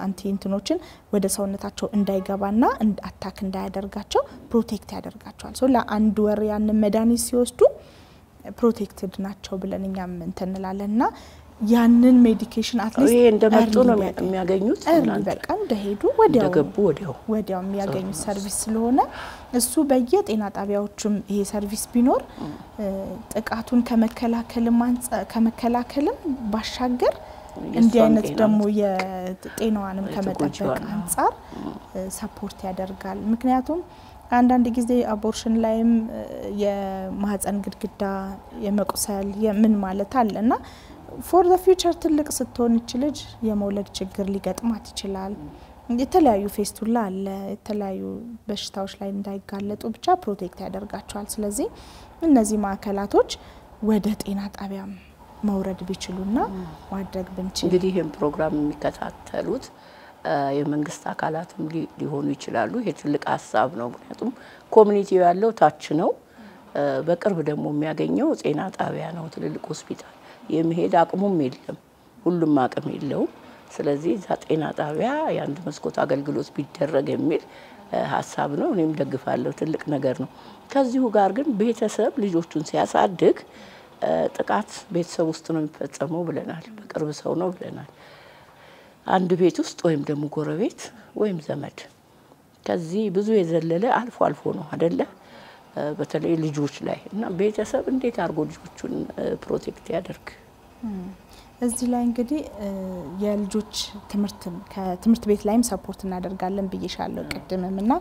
አንቲ ኢንትኖችን ወደ ሰውነታቸው እንዳይገባና አታክ እንዳያደርጋቸው ፕሮቴክት ያደርጋቸዋል ሶ ለአንድ ወር ያን መድኃኒት ሲወስዱ ፕሮቴክትድ ናቸው ብለንኛም እንተንላለንና ያንን ሜዲኬሽን አትሊስት ይሄ እንደመጡ ነው የሚያገኙት በቃ እንደሄዱ ወዲያው የሚያገኙት ሰርቪስ ስለሆነ እሱ በየጤና ጣቢያዎችም ይሄ ሰርቪስ ቢኖር ጥቃቱን ከመከላከልም ባሻገር እንዲህ አይነት ደግሞ የጤናዋንም ከመጠበቅ አንፃር ሰፖርት ያደርጋል ምክንያቱም አንዳንድ ጊዜ አቦርሽን ላይም የማህፀን ግድግዳ የመቁሰል የምን ማለት አለና ፎር ዘ ፊውቸር ትልቅ ስትሆን ልጅ የመውለድ ችግር ሊገጥማት ይችላል። የተለያዩ ፌስቱላ አለ የተለያዩ በሽታዎች ላይ እንዳይጋለጡ ብቻ ፕሮቴክት ያደርጋቸዋል። ስለዚህ እነዚህ ማዕከላቶች ወደ ጤና ጣቢያም መውረድ ቢችሉና ማድረግ ብንችል እንግዲህ ይሄን ፕሮግራም የሚከታተሉት የመንግስት አካላትም ሊሆኑ ይችላሉ። ይሄ ትልቅ ሀሳብ ነው። ምክንያቱም ኮሚኒቲው ያለው ታች ነው። በቅርብ ደግሞ የሚያገኘው ጤና ጣቢያ ነው። ትልልቅ ሆስፒታል የሚሄድ አቅሙም የለም፣ ሁሉም አቅም የለውም። ስለዚህ እዛ ጤና ጣቢያ የአንድ መስኮት አገልግሎት ቢደረግ የሚል ሀሳብ ነው። እኔም ደግፋለሁ። ትልቅ ነገር ነው። ከዚሁ ጋር ግን ቤተሰብ ልጆቹን ሲያሳድግ ጥቃት ቤተሰብ ውስጥ ነው የሚፈጸመው ብለናል። በቅርብ ሰው ነው ብለናል። አንድ ቤት ውስጥ ወይም ደግሞ ጎረቤት ወይም ዘመድ ከዚህ ብዙ የዘለለ አልፎ አልፎ ነው አይደለ? በተለይ ልጆች ላይ እና ቤተሰብ እንዴት አድርጎ ልጆቹን ፕሮቴክት ያደርግ? እዚህ ላይ እንግዲህ የልጆች ከትምህርት ቤት ላይም ሰፖርት እናደርጋለን ብዬሻለሁ ቅድምምና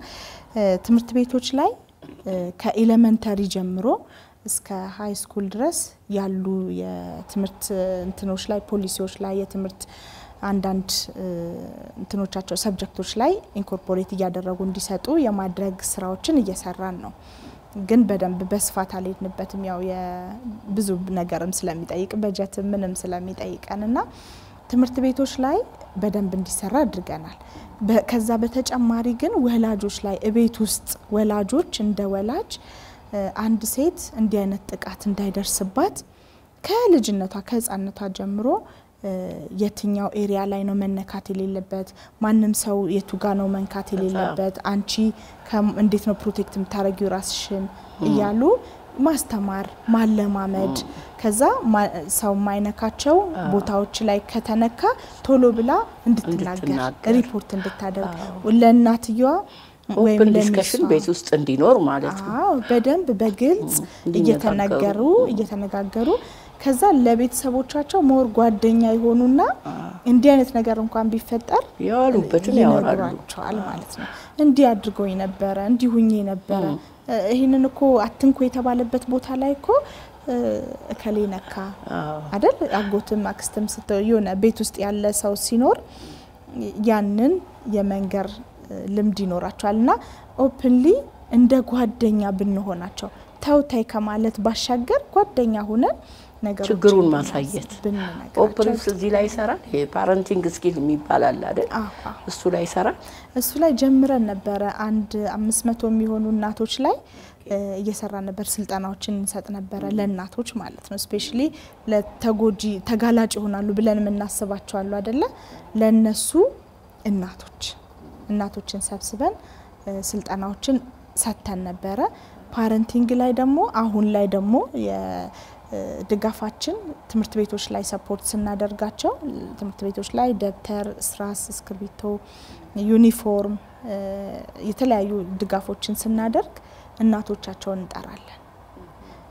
ትምህርት ቤቶች ላይ ከኤሌመንተሪ ጀምሮ እስከ ሃይ ስኩል ድረስ ያሉ የትምህርት እንትኖች ላይ ፖሊሲዎች ላይ የትምህርት አንዳንድ እንትኖቻቸው ሰብጀክቶች ላይ ኢንኮርፖሬት እያደረጉ እንዲሰጡ የማድረግ ስራዎችን እየሰራን ነው። ግን በደንብ በስፋት አልሄድንበትም። ያው የብዙ ነገርም ስለሚጠይቅ በጀት ምንም ስለሚጠይቀንና ትምህርት ቤቶች ላይ በደንብ እንዲሰራ አድርገናል። ከዛ በተጨማሪ ግን ወላጆች ላይ እቤት ውስጥ ወላጆች እንደ ወላጅ አንድ ሴት እንዲህ አይነት ጥቃት እንዳይደርስባት ከልጅነቷ ከህፃንነቷ ጀምሮ የትኛው ኤሪያ ላይ ነው መነካት የሌለበት ማንም ሰው የቱ ጋር ነው መንካት የሌለበት አንቺ እንዴት ነው ፕሮቴክት የምታረጊው ራስሽን እያሉ ማስተማር ማለማመድ ከዛ ሰው ማይነካቸው ቦታዎች ላይ ከተነካ ቶሎ ብላ እንድትናገር ሪፖርት እንድታደርግ ለእናትየዋ ወይም ዲስከሽን ቤት ውስጥ እንዲኖር ማለት ነው። አዎ በደንብ በግልጽ እየተነጋገሩ ከዛ ለቤተሰቦቻቸው ሞር ጓደኛ ይሆኑና እንዲህ አይነት ነገር እንኳን ቢፈጠር ያሉበትን ያወራሉ ማለት ነው። እንዲህ አድርጎኝ ነበር እንዲሁኝ ነበር ይሄንን እኮ አትንኩ የተባለበት ቦታ ላይ እኮ እከሌ ነካ አይደል? አጎትም አክስትም ስትሆነ ቤት ውስጥ ያለ ሰው ሲኖር ያንን የመንገር ልምድ ይኖራቸዋልና ኦፕንሊ እንደ ጓደኛ ብንሆናቸው ተውታይ ከማለት ባሻገር ጓደኛ ሆነን ነገሮችን ችግሩን ማሳየት ኦፕንስ እዚህ ላይ ይሰራል። ይሄ ፓረንቲንግ ስኪል የሚባል አለ አይደል? እሱ ላይ ይሰራል። እሱ ላይ ጀምረን ነበር። አንድ 500 የሚሆኑ እናቶች ላይ እየሰራ ነበር። ስልጠናዎችን እንሰጥ ነበር ለእናቶች ማለት ነው። ስፔሻሊ ለተጎጂ ተጋላጭ ይሆናሉ ብለን እናስባቸው አሉ አይደለ? ለነሱ እናቶችን ሰብስበን ስልጠናዎችን ሰጥተን ነበር። ፓረንቲንግ ላይ ደግሞ አሁን ላይ ደግሞ የድጋፋችን ትምህርት ቤቶች ላይ ሰፖርት ስናደርጋቸው ትምህርት ቤቶች ላይ ደብተር፣ እስራስ፣ እስክሪብቶ፣ ዩኒፎርም የተለያዩ ድጋፎችን ስናደርግ እናቶቻቸውን እንጠራለን።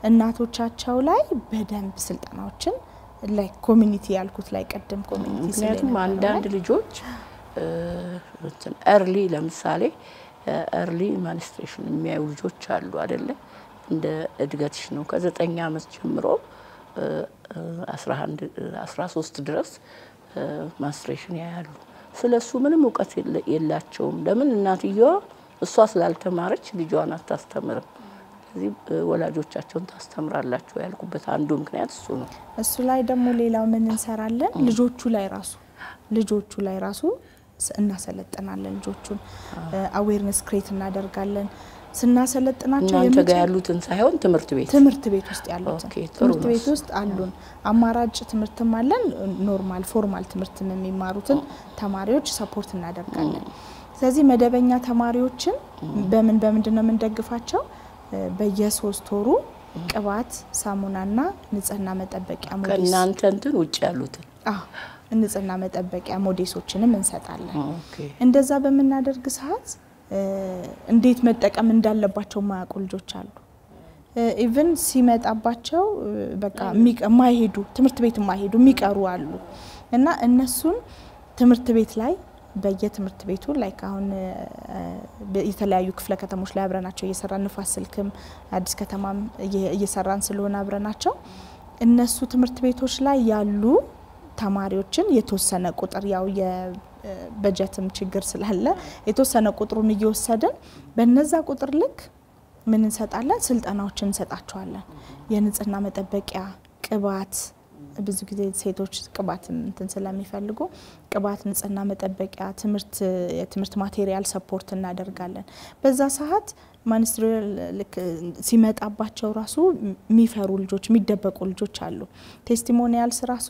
እናቶቻቸው ላይ በደንብ ስልጠናዎችን ላይ ኮሚኒቲ ያልኩት ላይ ቀደም ኮሚኒቲ ስለዚህ አንዳንድ ልጆች ኤርሊ ለምሳሌ ኤርሊ ማንስትሬሽን የሚያዩ ልጆች አሉ አይደለ? እንደ እድገትሽ ነው ከ9 አመት ጀምሮ 11 13 ድረስ ማንስትሬሽን ያያሉ። ስለሱ ምንም እውቀት የላቸውም። ለምን እናትየዋ እሷ ስላልተማረች ልጇን አታስተምርም። ስለዚህ ወላጆቻቸውን ታስተምራላችሁ ያልኩበት አንዱ ምክንያት እሱ ነው። እሱ ላይ ደግሞ ሌላው ምን እንሰራለን? ልጆቹ ላይ ራሱ እናሰለጥናለን። ልጆቹን አዌርነስ ክሬት እናደርጋለን። ስናሰለጥናቸው እናንተ ያሉትን ሳይሆን ትምህርት ቤት ውስጥ ያሉትን ትምህርት ቤት ውስጥ አሉን። አማራጭ ትምህርትም አለን። ኖርማል ፎርማል ትምህርትም የሚማሩትን ተማሪዎች ሰፖርት እናደርጋለን። ስለዚህ መደበኛ ተማሪዎችን በምንድነው የምንደግፋቸው? በየ3 ወሩ ቅባት፣ ሳሙናና ንጽህና መጠበቂያ ሞዴስ ከእናንተ እንትን ውጭ ያሉትን ንጽህና መጠበቂያ ሞዴሶችንም እንሰጣለን። እንደዛ በመናደርግ ሰዓት እንዴት መጠቀም እንዳለባቸው ማያውቁ ልጆች አሉ። ኢቭን ሲመጣባቸው በቃ ማይሄዱ ትምህርት ቤት ማይሄዱ የሚቀሩ አሉ እና እነሱን ትምህርት ቤት ላይ በየትምህርት ቤቱ ላይ አሁን የተለያዩ ክፍለ ከተሞች ላይ አብረናቸው እየሰራን ንፋስ ስልክም አዲስ ከተማም እየሰራን ስለሆነ አብረናቸው እነሱ ትምህርት ቤቶች ላይ ያሉ ተማሪዎችን የተወሰነ ቁጥር ያው የበጀትም ችግር ስላለ የተወሰነ ቁጥሩን እየወሰድን በነዛ ቁጥር ልክ ምን እንሰጣለን ስልጠናዎችን እንሰጣቸዋለን የንጽህና መጠበቂያ ቅባት ብዙ ጊዜ ሴቶች ቅባት እንትን ስለሚፈልጉ ቅባት ንጽህና መጠበቂያ የትምህርት ማቴሪያል ሰፖርት እናደርጋለን በዛ ሰዓት ማንስትሪያል ልክ ሲመጣባቸው ራሱ የሚፈሩ ልጆች የሚደበቁ ልጆች አሉ ቴስቲሞኒያልስ ራሱ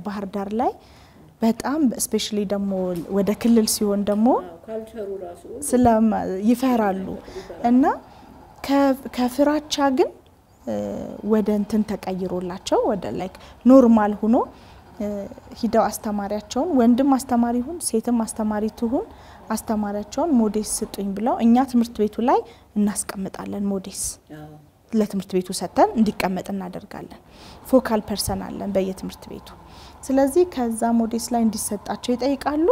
ባህር ዳር ላይ በጣም ስፔሻሊ ደግሞ ወደ ክልል ሲሆን ደግሞ ካልቸሩ ራሱ ስለም ይፈራሉ እና ከፍራቻ ግን ወደ እንትን ተቀይሮላቸው ወደ ላይክ ኖርማል ሆኖ ሂደው አስተማሪያቸውን ወንድም አስተማሪ ይሁን ሴትም አስተማሪ ትሁን አስተማሪያቸውን ሞዴስ ስጡኝ ብለው እኛ ትምህርት ቤቱ ላይ እናስቀምጣለን ሞዴስ ለትምህርት ቤቱ ሰተን እንዲቀመጥ እናደርጋለን ፎካል ፐርሰን አለን በየትምህርት ቤቱ ስለዚህ ከዛ ሞዴስ ላይ እንዲሰጣቸው ይጠይቃሉ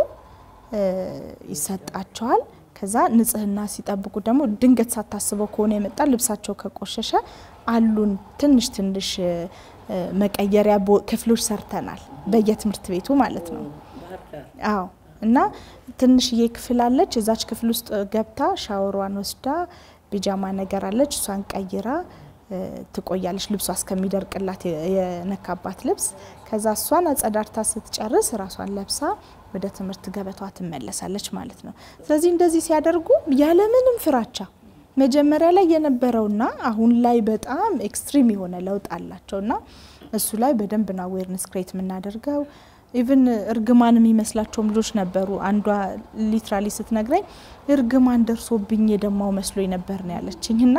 ይሰጣቸዋል ከዛ ንጽህና ሲጠብቁ ደግሞ ድንገት ሳታስበው ከሆነ የመጣ ልብሳቸው ከቆሸሸ አሉን ትንሽ መቀየሪያ ክፍሎች ሰርተናል በየትምህርት ቤቱ ማለት ነው አዎ እና ትንሽዬ ክፍል አለች እዛች ክፍል ውስጥ ገብታ ሻወሯን ወስዳ ቢጃማ ነገር አለች እሷን ቀይራ ትቆያለች ልብሷ እስከሚደርቅላት የነካባት ልብስ ከዛ እሷን አጸዳርታ ስትጨርስ ራሷን ለብሳ ወደ ትምህርት ገበቷ ትመለሳለች ማለት ነው ስለዚህ እንደዚህ ሲያደርጉ ያለ ምንም ፍራቻ መጀመሪያ ላይ የነበረውና አሁን ላይ በጣም ኤክስትሪም የሆነ ለውጥ አላቸውና እሱ ላይ በደንብ ነው አዌርነስ ክሬት ምናደርገው ኢቭን እርግማን የሚመስላቸው ልጆች ነበሩ አንዷ ሊትራሊ ስትነግረኝ እርግማን ደርሶብኝ የደማው መስሎኝ ነበር ነው ያለችኝና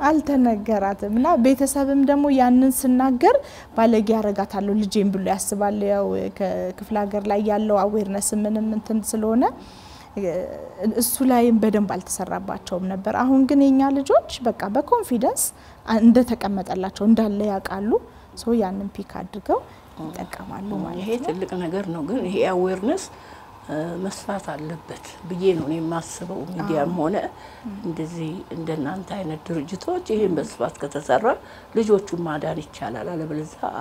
አልተነገራትምና ቤተሰብም ደግሞ ያንን ስናገር ባለጌ ያረጋታለው ልጄን ብሎ ያስባል ያው ከክፍለ ሀገር ላይ ያለው አዌርነስ ምንም እንትን ስለሆነ እሱ ላይም በደንብ አልተሰራባቸውም ነበር አሁን ግን የኛ ልጆች በቃ በኮንፊደንስ እንደ ተቀመጠላቸው እንዳለ ያቃሉ ሶ ያንን ፒክ አድርገው ይጠቀማሉ ማለት ነው ይሄ ትልቅ ነገር ነው ግን ይሄ አዌርነስ መስፋት አለበት ብዬ ነው የማስበው ሚዲያም ሆነ እንደዚህ እንደናንተ አይነት ድርጅቶች ይሄን መስፋት ከተሰራ ልጆቹን ማዳን ይቻላል አለበለዚያ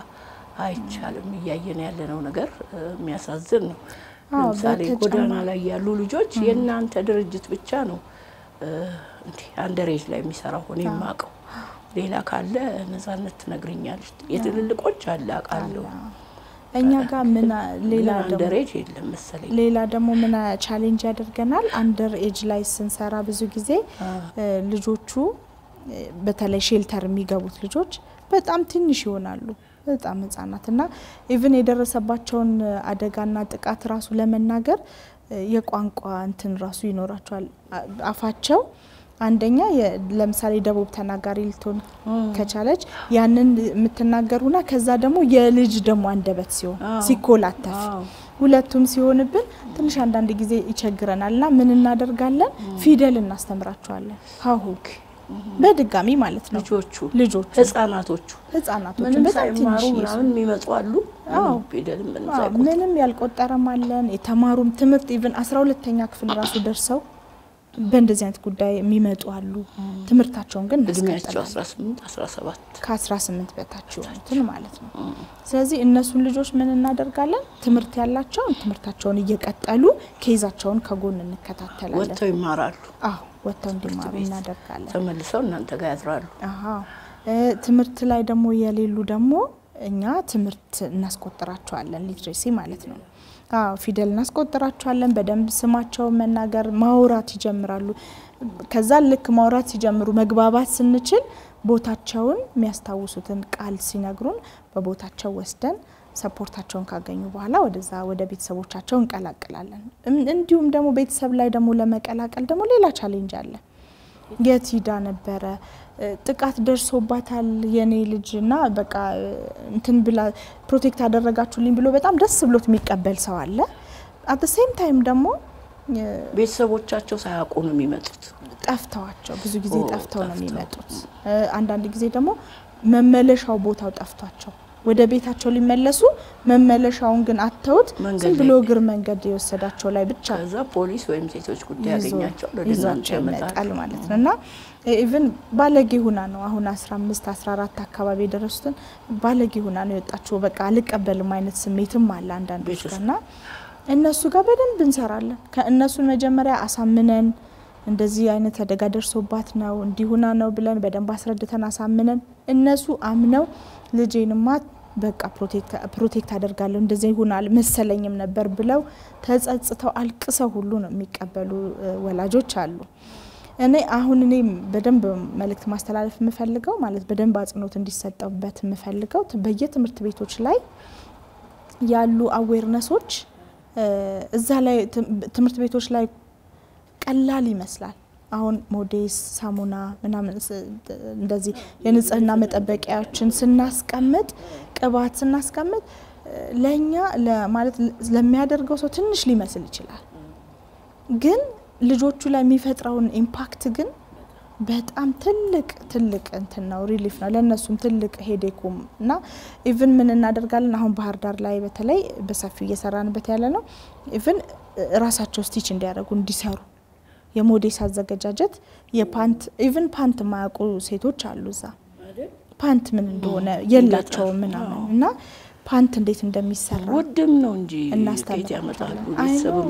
አይቻልም ያየን ያለነው ነገር የሚያሳዝን ነው ለምሳሌ ጎዳና ላይ ያሉ ልጆች የናንተ ድርጅት ብቻ ነው እንዴ አንደሬጅ ላይ የሚሰራው ሆነ የማቀው ሌላ ካለ ነፃነት ትነግሪኛለሽ የትልልቆች አለ አቃለው እኛ ጋር ምን ሌላ አንደሬጅ የለም መሰለኝ ሌላ ደግሞ ምን ቻሌንጅ ያደርገናል አንደር ኤጅ ላይ ስንሰራ ብዙ ጊዜ ልጆቹ በተለይ ሼልተር የሚገቡት ልጆች በጣም ትንሽ ይሆናሉ በጣም ህፃናትና ኢቭን የደረሰባቸውን አደጋና ጥቃት ራሱ ለመናገር የቋንቋ እንትን ራሱ ይኖራቸዋል አፋቸው አንደኛ ለምሳሌ ደቡብ ተናጋሪ ልትሆን ከቻለች ያንን የምትናገሩና ከዛ ደግሞ የልጅ ደግሞ አንደበት ሲሆን ሲኮላተፍ ሁለቱም ሲሆንብን ትንሽ አንዳንድ ጊዜ ይቸግረናልና ምን እናደርጋለን ፊደል እናስተምራቸዋለን ሀሁክ በድጋሚ ማለት ነው ልጆቹ ህፃናቶቹ በጣም ትንሽ ምናምን የሚመጡ አሉ ምንም ያልቆጠረም አለን የተማሩም ትምህርት ኢቭን 12ኛ ክፍል ራሱ ደርሰው በእንደዚህ አይነት ጉዳይ የሚመጡ አሉ ትምህርታቸውን ግን እድሜያቸው 18 17 ከ18 በታች እንትን ማለት ነው ስለዚህ እነሱን ልጆች ምን እናደርጋለን ትምህርት ያላቸው ትምህርታቸውን እየቀጠሉ ኬዛቸውን ከጎን እንከታተላለን ወጥተው ይማራሉ ወጥተው እንዲማሩ እናደርጋለን ተመልሰው እናንተ ጋር ያድራሉ ትምህርት ላይ ደግሞ የሌሉ ደግሞ እኛ ትምህርት እናስቆጥራቸዋለን ሊትሬሲ ማለት ነው ፊደል እናስቆጥራቸዋለን በደንብ ስማቸው መናገር ማውራት ይጀምራሉ ከዛ ልክ ማውራት ሲጀምሩ መግባባት ስንችል ቦታቸውን የሚያስታውሱትን ቃል ሲነግሩን በቦታቸው ወስደን ሰፖርታቸውን ካገኙ በኋላ ወደ ቤተሰቦቻቸው እንቀላቀላለን እንዲሁም ደግሞ ቤተሰብ ላይ ደግሞ ለመቀላቀል ደግሞ ሌላ ቻሌንጅ አለ የቲዳ ነበረ ጥቃት ደርሶባታል የኔ ልጅና በቃ እንትን ብላ ፕሮቴክት አደረጋችሁልኝ ብሎ በጣም ደስ ብሎት የሚቀበል ሰው አለ at the same time ደግሞ ቤተሰቦቻቸው ሳያውቁ ነው የሚመጡት ጠፍተዋቸው ብዙ ጊዜ ጠፍተው ነው የሚመጡት አንዳንድ ጊዜ ደግሞ መመለሻው ቦታው ጠፍቷቸው ወደ ቤታቸው ሊመለሱ መመለሻውን ግን አተውት ዝም ብሎ ግር መንገድ የወሰዳቸው ላይ ብቻ ከዛ ፖሊስ ወይም ሴቶች ጉዳይ ያገኛቸው ለድናንተ ያመጣል ማለት ነውና ኢቭን ባለጌ ሆና ነው አሁን 15 14 አካባቢ ደረሱትን ባለጌ ሆና ነው የወጣችው በቃ አልቀበልም አይነት ስሜትም አለ አንዳንዶች ጋርና እነሱ ጋር በደንብ እንሰራለን ከእነሱን መጀመሪያ አሳምነን እንደዚህ አይነት አደጋ ደርሶባት ነው እንዲሁና ነው ብለን በደንብ አስረድተን አሳምነን እነሱ አምነው ልጄንማ በቃ ፕሮቴክት አደርጋለሁ እንደዚህ ይሆናል መሰለኝም ነበር ብለው ተጸጽተው አልቅሰው ሁሉ ነው የሚቀበሉ ወላጆች አሉ እኔ በደንብ መልእክት ማስተላለፍ የምፈልገው ማለት በደንብ አጽንኦት እንዲሰጠውበት የምፈልገው በየትምህርት ቤቶች ላይ ያሉ አዌርነሶች እዛ ላይ ትምህርት ቤቶች ላይ ቀላል ይመስላል አሁን ሞዴስ ሳሙና ምናምን እንደዚህ የንጽህና መጠበቂያዎችን ስናስቀምጥ ቅባት ስናስቀምጥ ለኛ ማለት ለሚያደርገው ሰው ትንሽ ሊመስል ይችላል ግን ልጆቹ ላይ የሚፈጥረውን ኢምፓክት ግን በጣም ትልቅ እንትን ነው ሪሊፍ ነው ለነሱም ትልቅ ሄዴኩም እና ኢቭን ምን እናደርጋለን አሁን ባህር ዳር ላይ በተለይ በሰፊው እየሰራንበት ያለ ነው ኢቭን ራሳቸው ስቲች እንዲያደርጉ እንዲሰሩ የሞዴስ አዘገጃጀት የፓንት ኢቭን ፓንት ማያውቁ ሴቶች አሉዛ ፓንት ምን እንደሆነ የላቸው ምናምን እና ፓንት እንዴት እንደሚሰራ ወድም ነው እንጂ እንዴት ያመጣሉ ቤተሰብም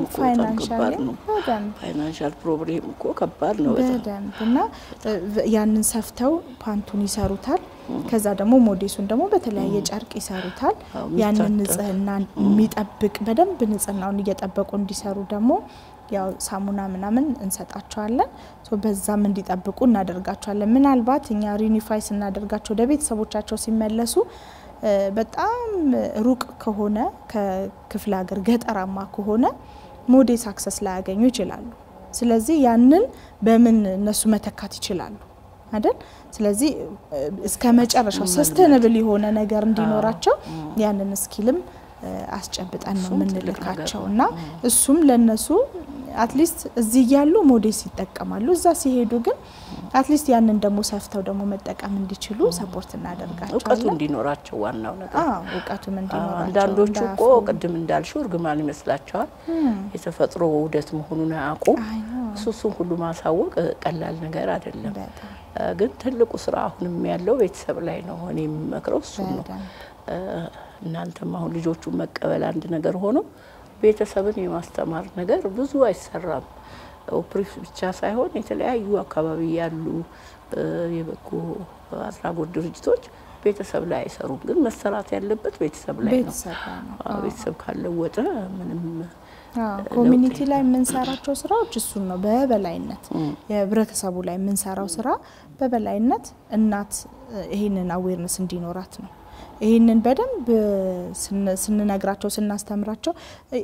ፋይናንሻል ፕሮብሌም እኮ ከባድ ነው በጣም እና ያንን ሰፍተው ፓንቱን ይሰሩታል ከዛ ደግሞ ሞዴሱን ደግሞ በተለያየ ጨርቅ ይሰሩታል ያንን ንጽህና የሚጠብቅ በደንብ ንጽህናውን እየጠበቁ እንዲሰሩ ደግሞ ያው ሳሙና ምናምን እንሰጣቸዋለን ሶ በዛም እንዲጠብቁ እናደርጋቸዋለን ምናልባት እኛ ሪኒፋይስ እናደርጋቸው ለቤተሰቦቻቸው ሲመለሱ በጣም ሩቅ ከሆነ ከክፍለ ሀገር ገጠራማ ከሆነ ሞዴስ አክሰስ ላይ ያገኙ ይችላሉ ስለዚህ ያንን በምን እነሱ መተካት ይችላሉ አይደል ስለዚህ እስከ መጨረሻው ሰስተነብል የሆነ ነገር እንዲኖራቸው ያንን ስኪልም አስጨብጣን ነው ምንልካቸውና እሱም ለነሱ አትሊስት እዚህ ያሉ ሞዴስ ይጠቀማሉ እዛ ሲሄዱ ግን አትሊስት ያንን ደግሞ ሰፍተው ደግሞ መጠቀም እንዲችሉ ሰፖርት እናደርጋቸዋለን እውቀቱ እንዲኖራቸው ዋናው ነገር እውቀቱም እንዲኖራቸው አንዳንዶቹ እኮ ቅድም እንዳልሽው እርግማን ይመስላቸዋል የተፈጥሮ ውደት መሆኑን አያውቁ እሱን ሁሉ ማሳወቅ ቀላል ነገር አይደለም ግን ትልቁ ስራ አሁንም ያለው ቤተሰብ ላይ ነው እኔም መክረው እሱ ነው እናንተም አሁን ልጆቹ መቀበል አንድ ነገር ሆኖ ቤተሰብን የማስተማር ነገር ብዙ አይሰራም ኦፕሪፍ ብቻ ሳይሆን የተለያዩ አካባቢ ያሉ የበጎ አድራጎት ድርጅቶች ቤተሰብ ላይ አይሰሩም ግን መሰራት ያለበት ቤተሰብ ላይ ነው ቤተሰብ ካለወጠ ምንም ኮሚኒቲ ላይ የምንሰራቸው ስራዎች እሱን ነው በበላይነት የህብረተሰቡ ላይ የምንሰራው ስራ በበላይነት እናት ይሄንን አዌርነስ እንዲኖራት ነው ይሄንን በደንብ ስንነግራቸው ስናስተምራቸው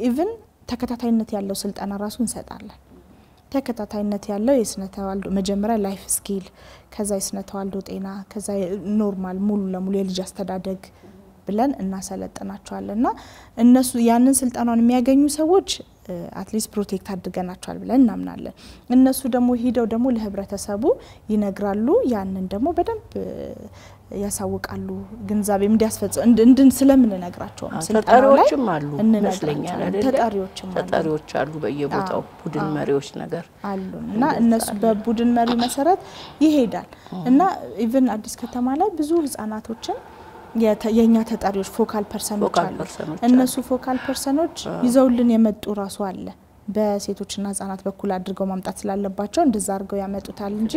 ኢቭን ተከታታይነት ያለው ስልጣና ራሱ እንሰጣለን ተከታታይነት ያለው የስነ ተዋልዶ መጀመሪያ ላይፍ ስኪል ከዛ የስነ ተዋልዶ ጤና ከዛ ኖርማል ሙሉ ለሙሉ የልጅ አስተዳደግ ብለን እናሰለጥናቸዋለንና እነሱ ያንን ስልጣናውን የሚያገኙ ሰዎች አትሊስት ፕሮቴክት አድርገናቸዋል ብለን እናምናለን እነሱ ደግሞ ሄደው ደግሞ ለህብረተሰቡ ይነግራሉ ያንን ደግሞ በደንብ ያሳውቃሉ ግንዛቤም እንዲያስፈጽሙ እንድን ስለምንነግራቸው ተጣሪዎችም አሉ መስለኛል አይደል ተጣሪዎች አሉ በየቦታው ቡድን መሪዎች ነገር አሉና እነሱ በቡድን መሪ መሰረት ይሄዳል እና ኢቭን አዲስ ከተማ ላይ ብዙ ህፃናቶችን የኛ ተጣሪዎች ፎካል ፐርሰኖች አሉ እነሱ ፎካል ፐርሰኖች ይዘውልን የመጡ ራሱ አለ በሴቶችና ህፃናት በኩል አድርገው ማምጣት ስላለባቸው እንደዛ አድርገው ያመጡታል እንጂ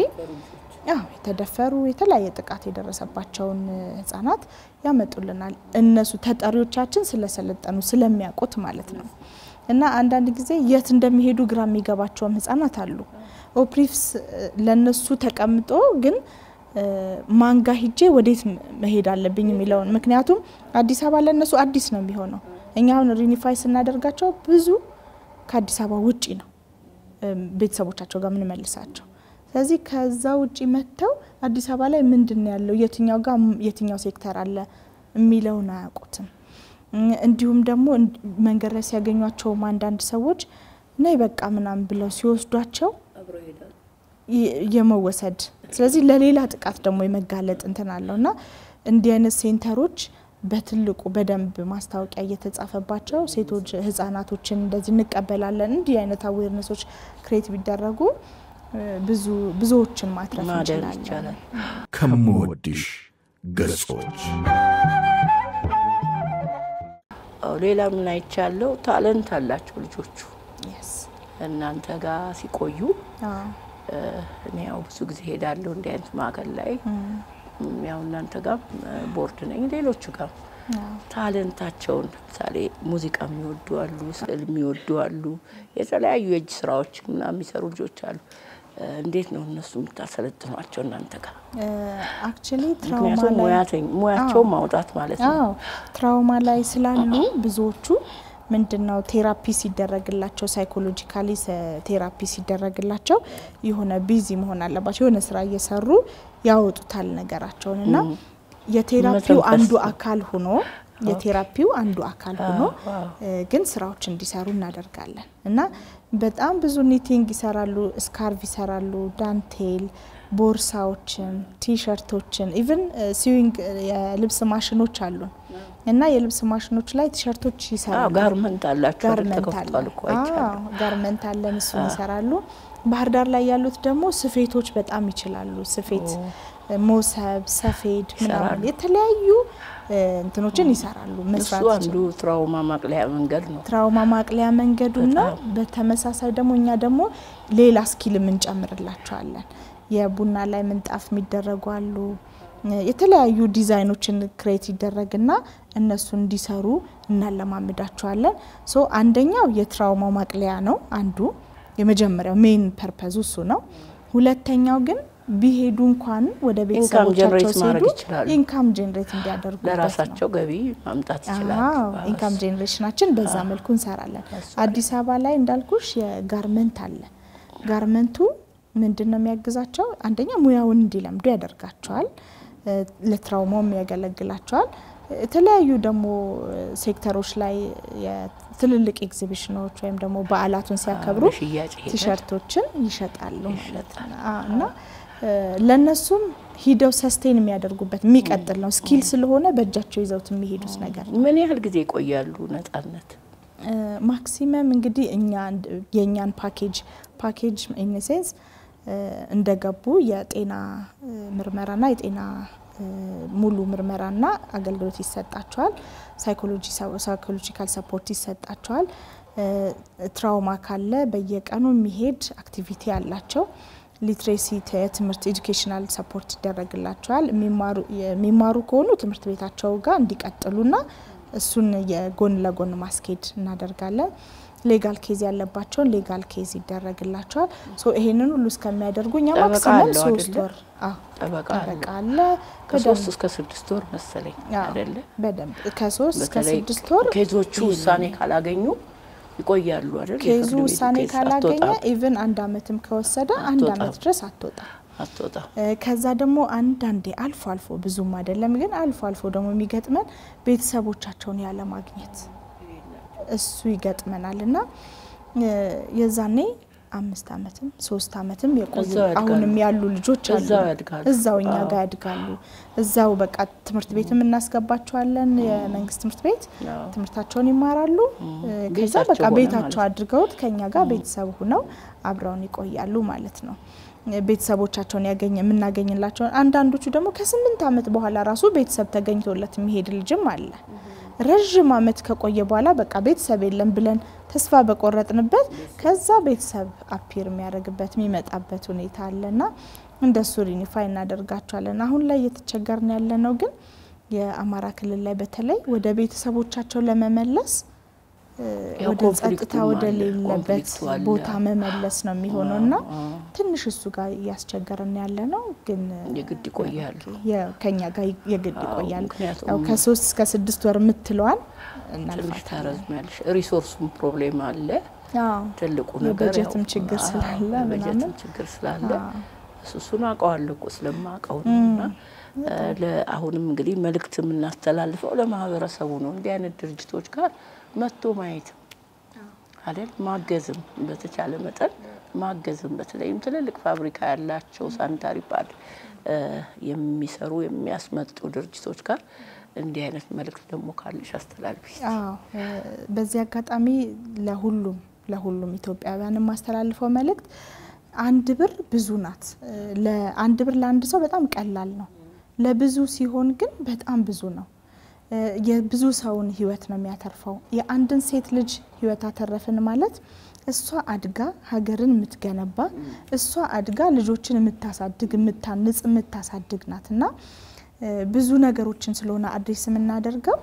የተደፈሩ የተለያየ ጥቃት የደረሰባቸውን ህፃናት ያመጡልናል እነሱ ተጣሪዎቻችን ስለሰለጠኑ ስለሚያውቁት ማለት ነው እና አንዳንድ ጊዜ የት እንደሚሄዱ ግራ የሚገባቸው ህፃናት አሉ ኦፕሪፍስ ለነሱ ተቀምጦ ግን ማንጋ ሂጄ ወዴት መሄድ አለብኝ የሚለው ምክንያቱም አዲስ አበባ ለነሱ አዲስ ነው የሚሆነው እኛውን ሪኒፋይስ እናደርጋቸው ብዙ ከአዲስ አበባ ውጪ ነው ቤተሰቦቻቸው ጋር ምን መልሳቸው ስለዚህ ከዛ ውጪ መተው አዲስ አበባ ላይ ምንድነው ያለው የትኛው ጋር የትኛው ሴክተር አለ የሚለው ነው ያውቁትም እንዲሁም ደግሞ መንገድ ላይ ሲያገኙቸው አንዳንድ ሰዎች ነይ በቃ ምናምን ብለው ሲወስዷቸው አብሮ ይሄዳል የመወሰድ ስለዚህ ለሌላ ጥቃት ደግሞ የመጋለጥ እንትን አለውና እንዲህ አይነት ሴንተሮች በትልቁ በደንብ ማስታወቂያ እየተጻፈባቸው ሴቶች ህፃናቶችን እንደዚህ እንቀበላለን እንዲህ አይነት አዌርነሶች ክሬት ቢደረጉ ብዙዎችን ማትረፍ እንችላለን ከምወድሽ ገጾች ሌላ ምን አይቻለው ታለንት አላቸው ልጆቹ እናንተ ጋር ሲቆዩ እኔ ያው ብዙ ጊዜ ሄዳለሁ እንደ አይነት ማዕከል ላይ ያው እናንተ ጋር ቦርድ ነኝ ሌሎቹ ጋር ታለንታቸውን ለምሳሌ ሙዚቃ የሚወዱ አሉ ስዕል የሚወዱ አሉ የተለያዩ የእጅ ስራዎች እና የሚሰሩ ልጆች አሉ እንዴት ነው እነሱም ታሰለጥኗቸው እናንተ ጋር actually ትራውማ ላይ ሙያቸው ማውጣት ማለት ነው ትራውማ ላይ ስላሉ ብዙዎቹ ምንድነው ቴራፒ ሲደረግላቸው ሳይኮሎጂካሊ ቴራፒ ሲደረግላቸው የሆነ ቢዚ መሆን አለባቸው የሆነ ስራ እየሰሩ ያወጡታል ነገራቸውንና የቴራፒው አንዱ አካል ሆኖ ግን ስራዎች እንዲሰሩ እናደርጋለን እና በጣም ብዙ ኒቲንግ ይሰራሉ ስካርቭ ይሰራሉ ዳንቴል ቦርሳዎችን ቲሸርቶችን ኢቭን ሲዊንግ የልብስ ማሽኖች አሉ እና የልብስ ማሽኖች ላይ ቲሸርቶች ይሰራሉ ጋርመንት አላችሁ ተከፍቷል እኮ አይቻልም ጋርመንት አለን እሱ ይሰራሉ ባህር ዳር ላይ ያሉት ደግሞ ስፌቶች በጣም ይችላሉ ስፌት ሞሰብ ሰፌድ ምናምን የተለያዩ እንትኖችን ይሰራሉ መስራት እሱ አንዱ ትራውማ ማቅለያ መንገድ ነው ትራውማ ማቅለያ መንገዱና በተመሳሳይ ደግሞ እኛ ደግሞ ሌላ ስኪል ምን ጨምርላቸዋለን የቡና ላይ ምንጣፍ የሚደረጉ አሉ የተለያዩ ዲዛይኖችን ክሬት ይደረግና እነሱ እንዲሰሩ እናለማምዳቸዋለን ሶ አንደኛው የትራውማ ማቅለያ ነው አንዱ የመጀመሪያው ሜን ፐርፐዝ እሱ ነው ሁለተኛው ግን ቢሄዱ እንኳን ወደ ቤተሰቦቻቸው ሲሄዱ ኢንካም ጀነሬት እንዲያደርጉ ለራሳቸው ገቢ ማምጣት ይችላሉ ኢንካም ጀነሬሽናችን በዛ መልኩ እንሰራለን አዲስ አበባ ላይ እንዳልኩሽ የጋርመንት አለ ጋርመንቱ ምንድነው የሚያግዛቸው አንደኛ ሙያውን እንዲለምዱ ያደርጋቸዋል ለትራውማም ያገለግላቸዋል የተለያዩ ደግሞ ሴክተሮች ላይ የትልልቅ ኤግዚቢሽኖች ወይም ደግሞ በዓላቱን ሲያከብሩ ቲሸርቶችን ይሸጣሉ ማለት ነው እና ለነሱም ሂደው ሰስቴን የሚያደርጉበት የሚቀጥል ነው ስኪል ስለሆነ በእጃቸው ይዘውት የሚሄዱት ነገር ምን ያህል ጊዜ ይቆያሉ ነፃነት ማክሲመም እንግዲህ የኛን ፓኬጅ ኢን ሴንስ እንደገቡ የጤና ምርመራና የጤና ሙሉ ምርመራና አገልግሎት ይሰጣቸዋል ሳይኮሎጂካል ሰፖርት ይሰጣቸዋል ትራውማ ካለ በየቀኑ የሚሄድ አክቲቪቲ አላቸው ሊትሬሲ ትምህርት ኤጁኬሽናል ሰፖርት ይደረግላቸዋል የሚማሩ ከሆኑ ትምህርት ቤታቸው ጋር እንዲቀጥሉና እሱን የጎን ለጎን ማስኬድ እናደርጋለን ሌጋል ኬዝ ያለባቸው ሌጋል ኬዝ ይደረግላቸዋል ሶ ይሄንን ሁሉ እስከሚያደርጉኛ ማክሲመም 3 ወር ተበቃለ ከ3 እስከ 6 ወር መሰለኝ አይደለ በደንብ ከ3 እስከ 6 ወር ኬዞቹ ውሳኔ ካላገኙ ይቆያሉ አይደል ኬዙ ውሳኔ ካላገኘ ኢቭን አንድ አመትም ከወሰደ አንድ አመት ድረስ አትወጣ ከዛ ደግሞ አንዳንዴ አልፎ ብዙም አይደለም ግን አልፎ ደግሞ የሚገጥመን ቤተሰቦቻቸውን ያለ ማግኘት እሱ ይገጥመናልና የዛኔ 5 አመትም 3 አመትም የቆዩ አሁንም ያሉ ልጆች አሉ እዛውኛ ጋር ያድጋሉ እዛው በቃ ትምህርት ቤትም እናስገባቸዋለን የመንግስት ትምህርት ቤት ትምህርታቸውን ይማራሉ ከዛ በቃ ቤታቸው አድርገውት ከኛ ጋር ቤተሰብ ሆነው አብረውን ይቆያሉ ማለት ነው ቤተሰቦቻቸውን የምናገኝላቸው አንዳንዶቹ ደግሞ ከ8 አመት በኋላ ራሱ ቤተሰብ ተገኝቶለት የሚሄድ ልጅም አለ ረጅም አመት ከቆየ በኋላ በቃ ቤተሰብ የለም ብለን ተስፋ በቆረጥንበት ከዛ ቤተሰብ አፒር የሚያደርግበት የሚመጣበት ሁኔታ አለና እንደሱ ሪኒፋይ እናደርጋቸዋለን አሁን ላይ እየተቸገርን ያለነው ግን የአማራ ክልል ላይ በተለይ ወደ ቤተሰቦቻቸው ለመመለስ ወደ ጸጥታ ወደ ሌለበት ቦታ መመለስ ነው የሚሆነውና ትንሽ እሱ ጋር ያስቸገረን ያለነው ግን የግድ ይቆያሉ ከኛ ጋር የግድ ይቆያሉ ያው ከ3 እስከ 6 ወር ምትለዋል እናልፋታለን ሪሶርሱም ፕሮብሌም አለ ትልቁ ነገር በጀትም ችግር ስላለ እሱን አውቀዋለሁ ስለማውቀውና ለአሁንም እንግዲህ መልእክት የምናስተላልፈው ለማህበረሰቡ ነው እንዲህ አይነት ድርጅቶች ጋር መጥቶ ማየት አይደል ማገዝም በተቻለ መጠን ማገዝም በተለይም ትልልቅ ፋብሪካ ያላቸው ሳኒታሪ ፓድ የሚሰሩ የሚያስመጡ ድርጅቶች ጋር እንዲህ አይነት መልእክት ደግሞ ካለሽ አስተላልፊ በዚህ አጋጣሚ ለሁሉም ኢትዮጵያውያን ማስተላልፈው መልእክት አንድ ብር ብዙ ናት ለአንድ ብር ለአንድ ሰው በጣም ቀላል ነው ለብዙ ሲሆን ግን በጣም ብዙ ነው የብዙ ሰውን ህይወት ነው የሚያተርፈው የአንድን ሴት ልጅ ህይወት አተረፈን ማለት እሷ አድጋ ሀገርን የምትገነባ እሷ አድጋ ልጆችን የምታሳድግ የምታንጽ የምታሳድግ ናትና ብዙ ነገሮችን ስለሆነ አድሬስ የምናደርገው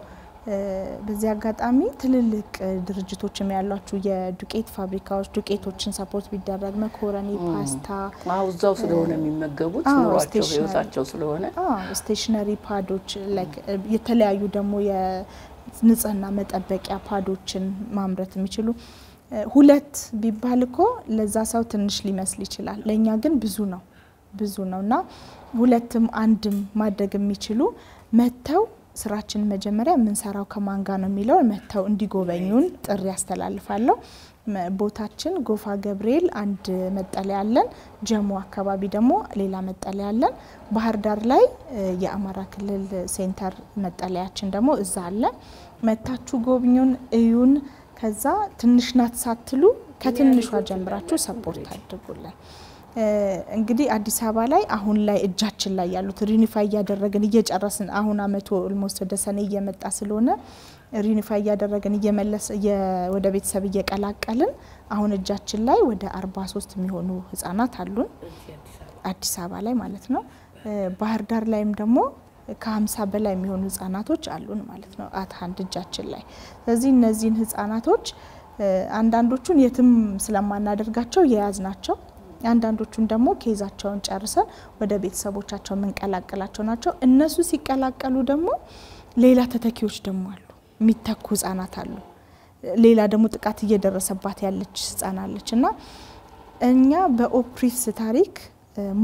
በዚህ አጋጣሚ ትልልቅ ድርጅቶችም ያሏችሁ የዱቄት ፋብሪካዎች ዱቄቶችን ሰፖርት ቢደረግ መኮረኒ ፓስታ አውዛው ስለሆነ የሚመገቡት ኑሯቸው ህይወታቸው ስለሆነ ስቴሽነሪ ፓዶች ላይክ የተለያዩ ደግሞ የንጽህና መጠበቂያ ፓዶችን ማምረት የሚችሉ ሁለት ቢባልኮ ለዛ ሰው ትንሽ ሊመስል ይችላል ለኛ ግን ብዙ ነውና ሁለትም አንድም ማድረግ የሚችሉ መተው ስራችን መጀመሪያ ምን ሰራው ከማን ጋር ነው የሚለው መተው እንዲጎበኙን ጥሪ ያስተላልፋለሁ ቦታችን ጎፋ ገብርኤል አንድ መጠለያ አለን ጀሞ አካባቢ ደግሞ ሌላ መጠለያ አለን ባህር ዳር ላይ የአማራ ክልል ሴንተር መጠለያችን ደግሞ እዛ አለ መታችሁ ጎብኙን እዩን ከዛ ትንሽ ናት ሳትሉ ከትንሿ ጀምራችሁ ሰፖርት አድርጉልን እንግዲህ አዲስ አበባ ላይ አሁን ላይ እጃችን ላይ ያሉት ሪኒፋይ ያደረግን እየጨረስን አሁን አመቱ ኦልሞስት ወደ ሰኔ እየመጣ ስለሆነ ሪኒፋይ ያደረግን እየመለስ ወደ ቤተሰብ እየቀላቀልን አሁን እጃችን ላይ ወደ 43 የሚሆኑ ህፃናት አሉን አዲስ አበባ ላይ ማለት ነው ባህር ዳር ላይም ደግሞ ከ50 በላይ የሚሆኑ ህፃናቶች አሉን ማለት ነው አታንድ እጃችን ላይ ስለዚህ እነዚህን ህፃናቶች አንዳንዶቹን የትም ስለማናደርጋቸው የያዝናቸው አንዳንዶቹን ደግሞ ኬዛቸውን ጨርሰን ወደ ቤተሰቦቻቸው መንቀላቀላቸው ናቸው እነሱ ሲቀላቀሉ ደግሞ ሌላ ተተኪዎች ደግሞ አሉ የሚተኩ ህፃናት አሉ ሌላ ደግሞ ጥቃት እየደረሰባት ያለች ህፃናለችና እኛ በኦፕሪክስ ታሪክ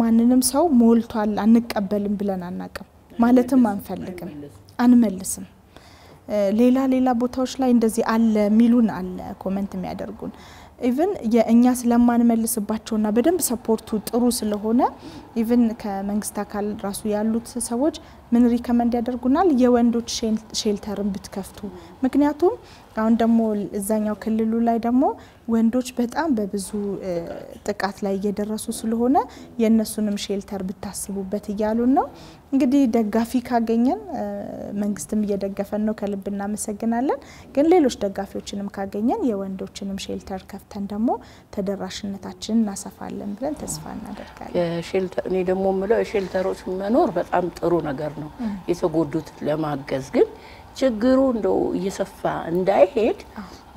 ማንንም ሰው ሞልቷል አንቀበልም ብለን አናቀም ማለትም አንፈልግም አንመልስም ሌላ ቦታዎች ላይ እንደዚህ አለ ሚሉን አለ ኮሜንት የሚያደርጉን ኢቭን የኛ ስለማንመልስባቸውና በደንብ ሰፖርቱ ጥሩ ስለሆነ ኢቭን ከመንግስት አካል ራሱ ያሉት ሰዎች ምን ሪከመንድ ያደርጉናል የወንዶች ሼልተርን ብትከፍቱ ምክንያቱም አሁን ደግሞ እዛኛው ክልሉ ላይ ደግሞ ወንዶች በጣም በብዙ ጥቃት ላይ እየደረሱ ስለሆነ የነሱንም ሼልተር ብታስቡበት ይያሉን ነው እንግዲህ ደጋፊ ካገኘን መንግስትም እየደገፈን ነው ከልብና መሰግናለን ግን ሌሎች ደጋፊዎችንም ካገኘን የወንዶችንም ሼልተር ከፍተን ደግሞ ተደራሽነታችንን እናሰፋለን ብለን ተስፋ እናደርጋለን የሼልተር እኔ ደግሞ ምለው የሼልተሮች መኖር በጣም ጥሩ ነገር ነው የተጎዱት ለማገዝ ግን ችግሩ እንደው እየሰፋ እንዳይሄድ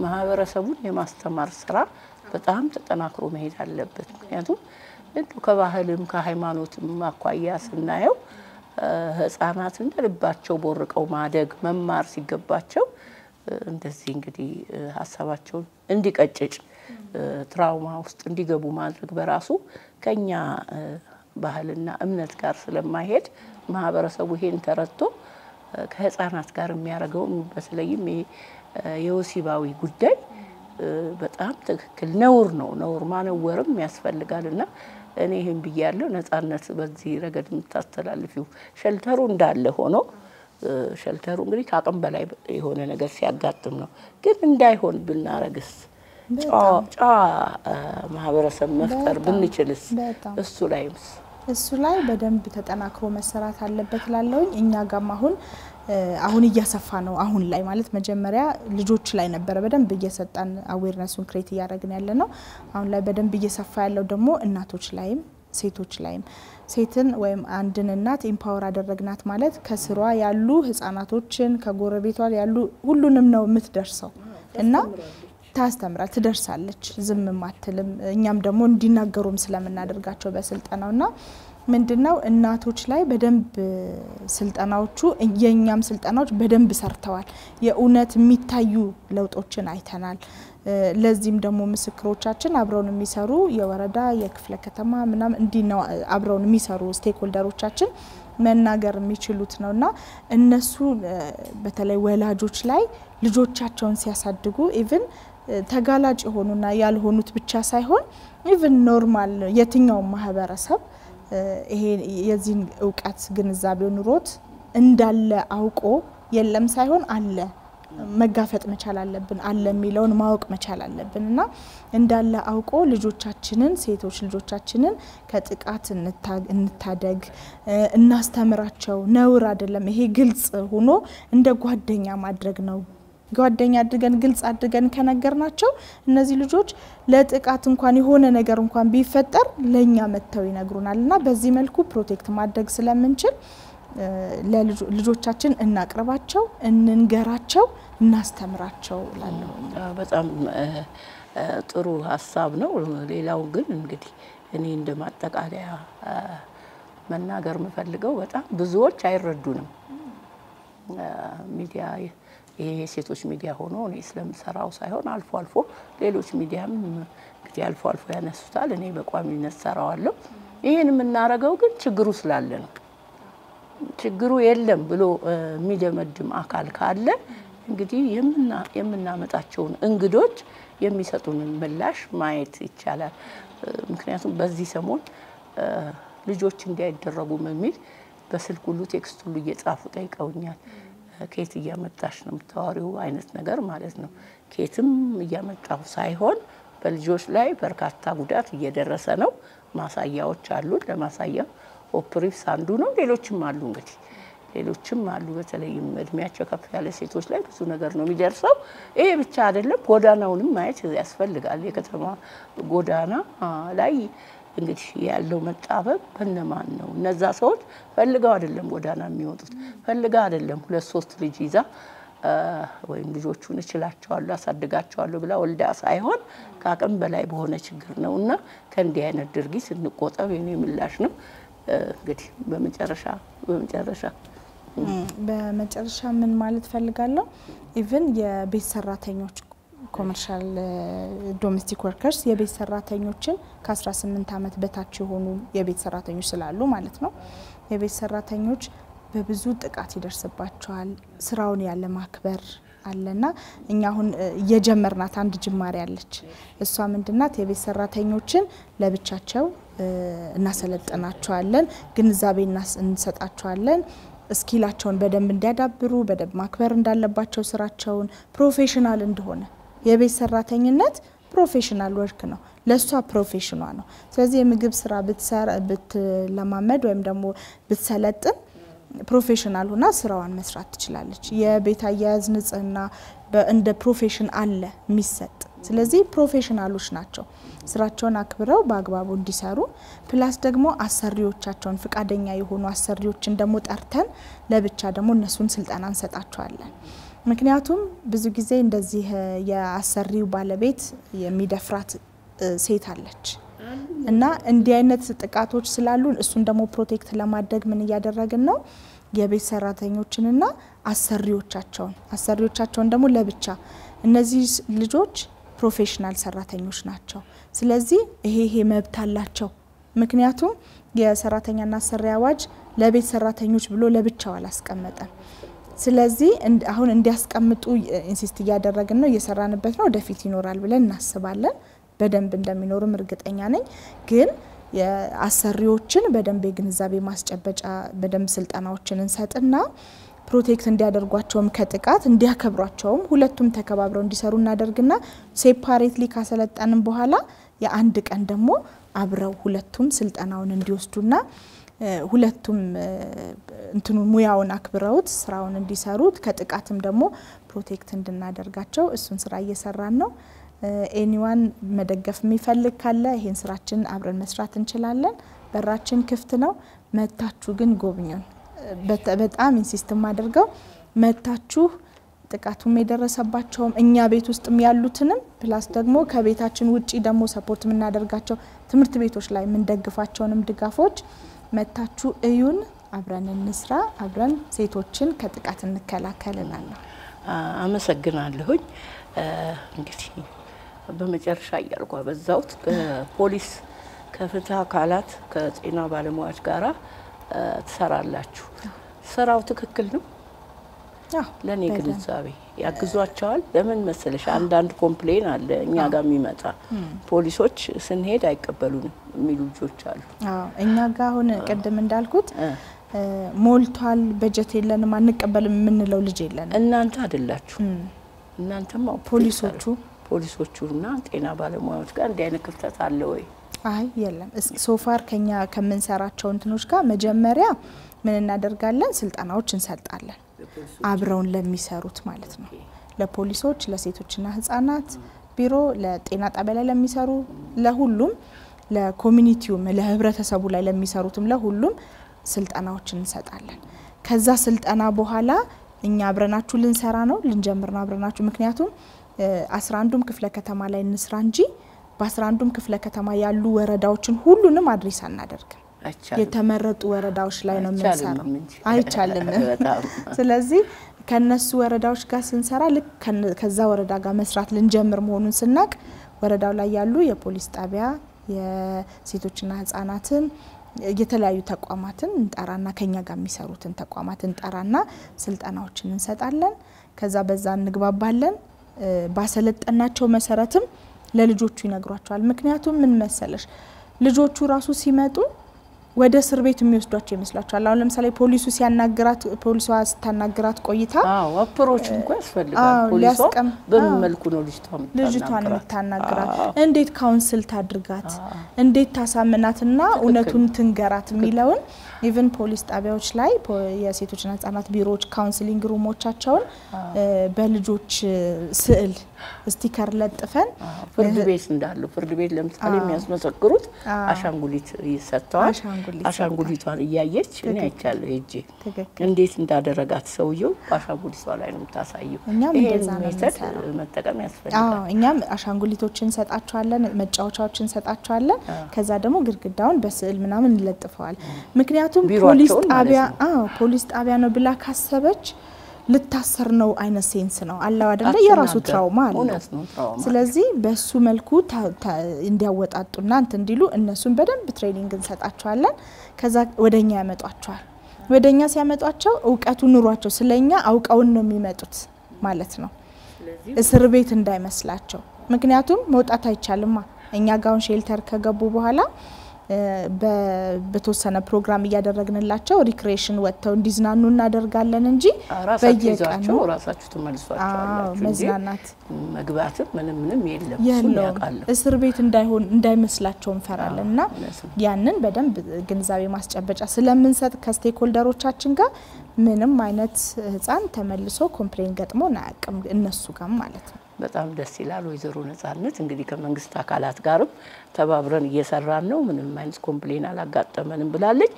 ማህበረሰቡን የማስተማር ስራ በጣም ተጠናክሮ መሄድ አለበት ምክንያቱም እንደው ከባህልም ከሃይማኖትም አቋያ ስናየው ህፃናት እንደልባቸው ቦርቀው ማደግ መማር ሲገባቸው እንደዚህ እንግዲህ ሐሳባቸው እንዲቀጭጭ ትራውማ ውስጥ እንዲገቡ ማድረግ በራሱ ከኛ ባህልና እምነት ጋር ስለማይሄድ ማህበረሰቡ ይሄን ተረድቶ ከህፃናት ጋር የሚያረጋው በተለይም የወሲባዊ ጉዳይ በጣም ትክክል ነውር ማነወርም ያስፈልጋልና እኔ ይሄን ብያለሁ ነፃነት በዚህ ረገድ የምታስተላልፊው ሼልተሩ እንዳለ ሆኖ ሼልተሩ እንግዲህ ከአቅም በላይ የሆነ ነገር ሲያጋጥም ነው ግን እንዳይሆን ብናረግስ ጫ ማህበረሰብ መፍጠር ብንችልስ እሱ ላይ በደንብ ተጠናክሮ መሰራት አለበት ላለውኝ እኛ ጋር አሁን እያሰፋ ነው አሁን ላይ ማለት መጀመሪያ ልጆች ላይ ነበር በደንብ እየሰጣን አዌርነሱን ክሬት ያያረግን ያለ ነው አሁን ላይ በደንብ እየሰፋ ያለው ደግሞ እናቶች ላይም ሴቶች ላይም ሴትን ወይም አንድን እናት ኢምፓወር አደረግናት ማለት ከስሯ ያሉ ህፃናቶችን ከጎረቤቷ ያሉ ሁሉንም ነው የምትደርሰው እና ታስተምራ ትደርሳለች ዝም ማትልም እኛም ደግሞ እንዲናገሩም ስለምናደርጋቸው በስልጣናውና ምንድነው እናቶች ላይ በደንብ ስልጣናዎቹ የኛም ስልጣናዎች በደንብ ሰርተዋል የኡነት የሚታዩ ለውጦችን አይተናል ለዚህም ደግሞ ምስክሮቻችን አብረውን የሚሰሩ የወረዳ የክፍለ ከተማ ምናም እንዲነው አብረውን የሚሰሩ ስቴክሆልደሮቻችን መናገር የሚችሉት ነውና እነሱ በተለይ ወላጆች ላይ ልጆቻቸውን ሲያሳድጉ ኢቭን ተጋላጭ የሆኑና ያልሆኑት ብቻ ሳይሆን ኢቭን ኖርማል የትኛው ማህበረሰብ ይሄ የዚህን ዕውቀት ግንዛቤው ኑሮት እንዳለ አውቆ የለም ሳይሆን አለ መጋፈጥ መቻል አለብን አለ የሚለውን ማወቅ መቻል አለብን እና እንዳለ አውቆ ልጆቻችንን ሴቶች ልጆቻችንን ከጥቃት እንታደግ እናስተምራቸው ነውር አይደለም ይሄ ግልጽ ሆኖ እንደ ጓደኛ ማድረግ ነው ጓደኛ አድርገን ግልጽ አድርገን ከነገርናቸው እነዚህ ልጆች ለጥቃት እንኳን የሆነ ነገር እንኳን ቢፈጠር ለኛ መተው ይነግሩናልና በዚህ መልኩ ፕሮቴክት ማድረግ ስለምንችል ለልጆቻችን እናቅርባቸው እንንገራቸው እናስተምራቸው ላለው በጣም ጥሩ ሐሳብ ነው ሌላው ግን እንግዲህ እኔ እንደማጠቃለያ መናገር መፈልገው በጣም ብዙዎች አይረዱንም ሚዲያ ይሄ ሴቶች ሚዲያ ሆኖ እኔ ስለምሰራው ሳይሆን አልፎ አልፎ ሌሎች ሚዲያም እንግዲህ አልፎ አልፎ ያነሱታል እኔ በቋሚነት ሰራዋለሁ ይሄን የምናረጋው ግን ችግሩ ስላለ ነው ችግሩ የለም ብሎ የሚደመድም አካል ካለ እንግዲህ የምናመጣቸውን እንግዶች የሚሰጡንን ምላሽ ማየት ይቻላል ምክንያቱም በዚህ ሰሞን ልጆች እንዲያደረጉ በሚል በስልክ ሁሉ ቴክስት ሁሉ እየጻፉ ጠይቀውኛል ኬት እያመጣሽ ነው የምታወሪው አይነት ነገር ማለት ነው ኬትም እያመጣው ሳይሆን በልጆች ላይ በርካታ ጉዳት እየደረሰ ነው ማሳያዎች አሉ ለማሳያ ኦፕሪቭስ አንዱ ነው ሌሎችም አሉ እንግዲህ ሌሎችም አሉ በተለይም እድሜያቸው ከፍ ያለ ሴቶች ላይ ብዙ ነገር ነው የሚደርሰው ይሄ ብቻ አይደለም ጎዳናውንም ማየት ያስፈልጋል የከተማ ጎዳና ላይ እንግዲህ ያለው መጣበብ በእነማን ነው እነዛ ሰዎች ፈልገው አይደለም ጎዳና የሚወጡት ፈልገው አይደለም 2-3 ልጅ ይዛ ወይም ልጆቹን እችላቸዋለሁ አሳድጋቸዋለሁ ብላ ወልዳ ሳይሆን ካቀም በላይ በሆነ ችግር ነውና ከእንዲህ አይነት ድርጊት እንቆጠብ የኔ ምላሽ ነው እንግዲህ በመጨረሻ ምን ማለት ፈልጋለሁ ኢቭን የቤት ሰራተኞች ኮመርሻል ዶሜስቲክ ወርከርስ የቤት ሰራተኞችን ከ18 አመት በታች የሆኑ የቤት ሰራተኞች ስላሉ ማለት ነው የቤት ሰራተኞች በብዙ ጥቃት ይደርስባቸዋል ስራውን ያለ ማክበር አለና እኛ አሁን የጀመርናት አንድ ጅማሬ አለች እሷ ምንድናት የቤት ሰራተኞችን ለብቻቸው እናሰለጥናቸዋለን ግንዛቤ እንሰጣቸዋለን ስኪላቸውን በደንብ እንዲያዳብሩ በደንብ ማክበር እንዳለባቸው ስራቸውን ፕሮፌሽናል እንደሆነ የቤት ሰራተኝነት ፕሮፌሽናል ወርክ ነው ለሷ ፕሮፌሽኗ ነው ስለዚህ የምግብ ስራ ብትለማመድ ወይም ደግሞ ብትሰለጥን ፕሮፌሽናል ሆና ስራዋን መስራት ትችላለች የቤት አያያዝ ንጽህና እንደ ፕሮፌሽን አለ የሚሰጥ ስለዚህ ፕሮፌሽናሎች ናቸው ስራቸውን አክብረው በአግባቡ እንዲሰሩ ፕላስ ደግሞ አሰሪዎቻቸውን ፍቃደኛ የሆኑ አሰሪዎችን ደግሞ ጠርተን ለብቻ ደግሞ እነሱን ስልጣን እንሰጣቸዋለን ምክንያቱም ብዙ ጊዜ እንደዚህ የአሰሪው ባለቤት የሚደፍራት ሴት አለች እና እንዲህ አይነት ጥቃቶች ስላሉ እሱን ደግሞ ፕሮቴክት ለማድረግ ምን ያደረግን ነው የቤት ሰራተኞችንና አሰሪዎቻቸውን ደግሞ ለብቻ እነዚህ ልጆች ፕሮፌሽናል ሰራተኞች ናቸው ስለዚህ ይሄ መብት አላቸው ምክንያቱም የሰራተኛና አሰሪ አዋጅ ለቤት ሰራተኞች ብሎ ለብቻው አላስቀመጠም ስለዚህ አሁን እንዲያስቀምጡ ኢንሲስት ያደረግን ነው እየሰራንበት ነው ወደፊት ይኖራል ብለን እናስባለን በደንብ እንደሚኖርም እርግጠኛ ነኝ ግን የአሰሪዎችን በደንብ የግንዛቤ ማስጨበጫ በደንብ ስልጣናዎችን እንሰጥና ፕሮቴክት እንዲያደርጓቸውም ከጥቃት እንዲያከብሯቸውም ሁለቱም ተከባብረው እንዲሰሩ እናደርግና ሴፓሬትሊ ካሰለጠንን በኋላ የአንድ ቀን ደግሞ አብረው ሁለቱም ስልጣናውን እንዲወስዱና ሁለቱም እንትኑ ሙያውን አክብረውት ስራውን እንዲሰሩት ከጥቃትም ደግሞ ፕሮቴክት እንድናደርጋቸው እሱን ስራ እየሰራን ነው ኤኒዋን መደገፍ የሚፈልግ ካለ ይሄን ስራችን አብረን መስራት እንችላለን በራችን ክፍት ነው መታችሁ ግን ጎብኙን በጣም ኢንሲስት ማድርገው መታችሁ ጥቃቱም የደረሰባቸውም እኛ ቤት ውስጥም ያሉትንም ፕላስ ደግሞ ከቤታችን ውጪ ደግሞ ሰፖርት የምናደርጋቸው ትምህርት ቤቶች ላይ ምን ደግፋቸውንም ድጋፎች መታችሁ እዩን አብረን እንስራ አብረን ሴቶችን ከጥቃት እንከላከልናለን አመሰግናለሁኝ እንግዲህ በመጨረሻ ያልኳ በዛውት ከፖሊስ ከፍትህ አካላት ከጤና ባለሙያዎች ጋራ ተሰራላችሁ ስራው ትክክል ነው ለኔ ግንዛቤ ያግዟቸዋል ለምን መሰለሽ አንዳንድ ኮምፕሌን አለ እኛ ጋር የሚመጣ ፖሊሶች ስንሄድ አይቀበሉንም የሚሉ ልጆች አሉ እኛ ጋር አሁን ቀደም እንዳልኩት ሞልቷል በጀት የለንም አንቀበልም የምንለው ልጅ የለንም እናንተ አይደላችሁ እናንተማ ፖሊሶቹና ጤና ባለሙያዎች ጋር እንዲህ አይነት ክፍተት አለ ወይ አይ የለም ሶፋር ከኛ ከመንሰራቸው እንትኖች ጋር መጀመሪያ ምን እናደርጋለን ስልጣናዎች እንሰጣለን አብረውን ለሚሰሩት ማለት ነው ለፖሊሶች ለሴቶችና ህፃናት ቢሮ ለጤና ጣቢያ ላይ ለሚሰሩ ለሁሉም ለኮሚኒቲው ለህብረተሰቡ ላይ ለሚሰሩትም ለሁሉም ስልጣናዎችን እንሰጣለን ከዛ ስልጣና በኋላ እኛ አብረናችሁ ልንሰራ ነው ልንጀምር ነው አብረናችሁ ምክንያቱም 11ዱም ክፍለ ከተማ ላይ እንስራ እንጂ በ11ዱም ክፍለ ከተማ ያሉ ወረዳዎችን ሁሉንም አድሬስ አናደርግም የተመረጡ ወረዳዎች ላይ ነው የምንሰራው አይቻልም ስለዚህ ከነሱ ወረዳዎች ጋር ስንሰራ ልክ ከዛ ወረዳ ጋር መስራት ልንጀምር መሆኑን ስናቅ ወረዳው ላይ ያሉ የፖሊስ ጣቢያ የሴቶችና ህፃናትን የተለያዩ ተቋማትን እንጠራና ከኛ ጋር የሚሰሩትን ተቋማትን እንጠራና ስልጣናዎችን እንሰጣለን ከዛ በዛ እንግባባለን ባሰለጠናቸው መሰረትም ለልጆቹ ይነግሯቸዋል ምክንያቱም ምን መሰለሽ ልጆቹ ራሱ ሲመጡ ወደ እስር ቤት የሚወስዷቸው ይመስላችኋል አሁን ለምሳሌ ፖሊሱ ሲያናግራት ፖሊሷ ስታናግራት ቆይታ አፕሮች እንኳን ያስፈልጋል ፖሊሷ በመልኩ ነው ልጅቷን የምታናግራት እንዴት ካውንስል ታድርጋት እንዴት ታሳምናትና እውነቱን ትንገራት የሚለውን ኢቭን ፖሊስ ጣቢያዎች ላይ የሴቶችና ህፃናት ቢሮዎች ካውንስሊንግ ሩሞቻቸውን በልጆች ስዕል ስቲከር ለጥፈን ፍርድ ቤት እንዳሉ ፍርድ ቤት ለምሳሌ የሚያስመሰክሩት አሻንጉሊት ይሰጣል አሻንጉሊቷን እያየች እኔ አይቻለሁ እጄ እንዴት እንዳደረጋት ሰውየው አሻንጉሊቷ ላይ ነው ታሳየው ይሄን ሜተድ መጠቀም ያስፈልጋል እኛም አሻንጉሊቶችን ሰጣቸዋለን መጫወቻዎችን ሰጣቸዋለን ከዛ ደግሞ ግድግዳውን በስዕል ምናምን እንለጥፈዋል ምክንያቱም ፖሊስ ጣቢያ ነው ብላ ካሰበች ልታሰር ነው አይነት ሴንስ ነው አላው አይደለ የራሱ ትራውማ አለ ስለዚህ በሱ መልኩ እንዲያወጣጡና እንዲሉ እነሱን በደንብ ትሬኒንግ እንሰጣቸዋለን ከዛ ወደኛ ያመጣቸዋል ወደኛ ሲያመጣቸው ዕውቀቱ ኑሯቸው ስለኛ አውቀውን ነው የሚመጡት ማለት ነው እስር ቤት እንዳይመስላቸው ምክንያቱም መውጣት አይቻልማ እኛ ጋውን ሼልተር ከገቡ በኋላ በተወሰነ ፕሮግራም ያደረግንላቸው ሪክሬሽን ወጥተው እንዲዝናኑ እናደርጋለን እንጂ በየቀኑ ራሳችሁ ተመልሷቸዋላችሁ መዝናናት መግባት ምንም የለም እሱ ያቃለ እስር ቤት እንዳይሆን እንዳይመስላቸው እንፈራለንና ያንን በደንብ ግንዛቤ ማስጨበጫ ስለምንሰጥ ከስቴክሆልደሮቻችን ጋር ምንም አይነት ህፃን ተመልሶ ኮምፕሌን ገጥሞ ናያቅም እነሱ ጋር ማለት ነው በጣም ደስ ይላል ወይዘሮ ነጻነት እንግዲህ ከመንግስት አካላት ጋርም ተባብረን እየሰራን ነው ምንም አይነት ኮምፕሌን አላጋጠመንም ብላለች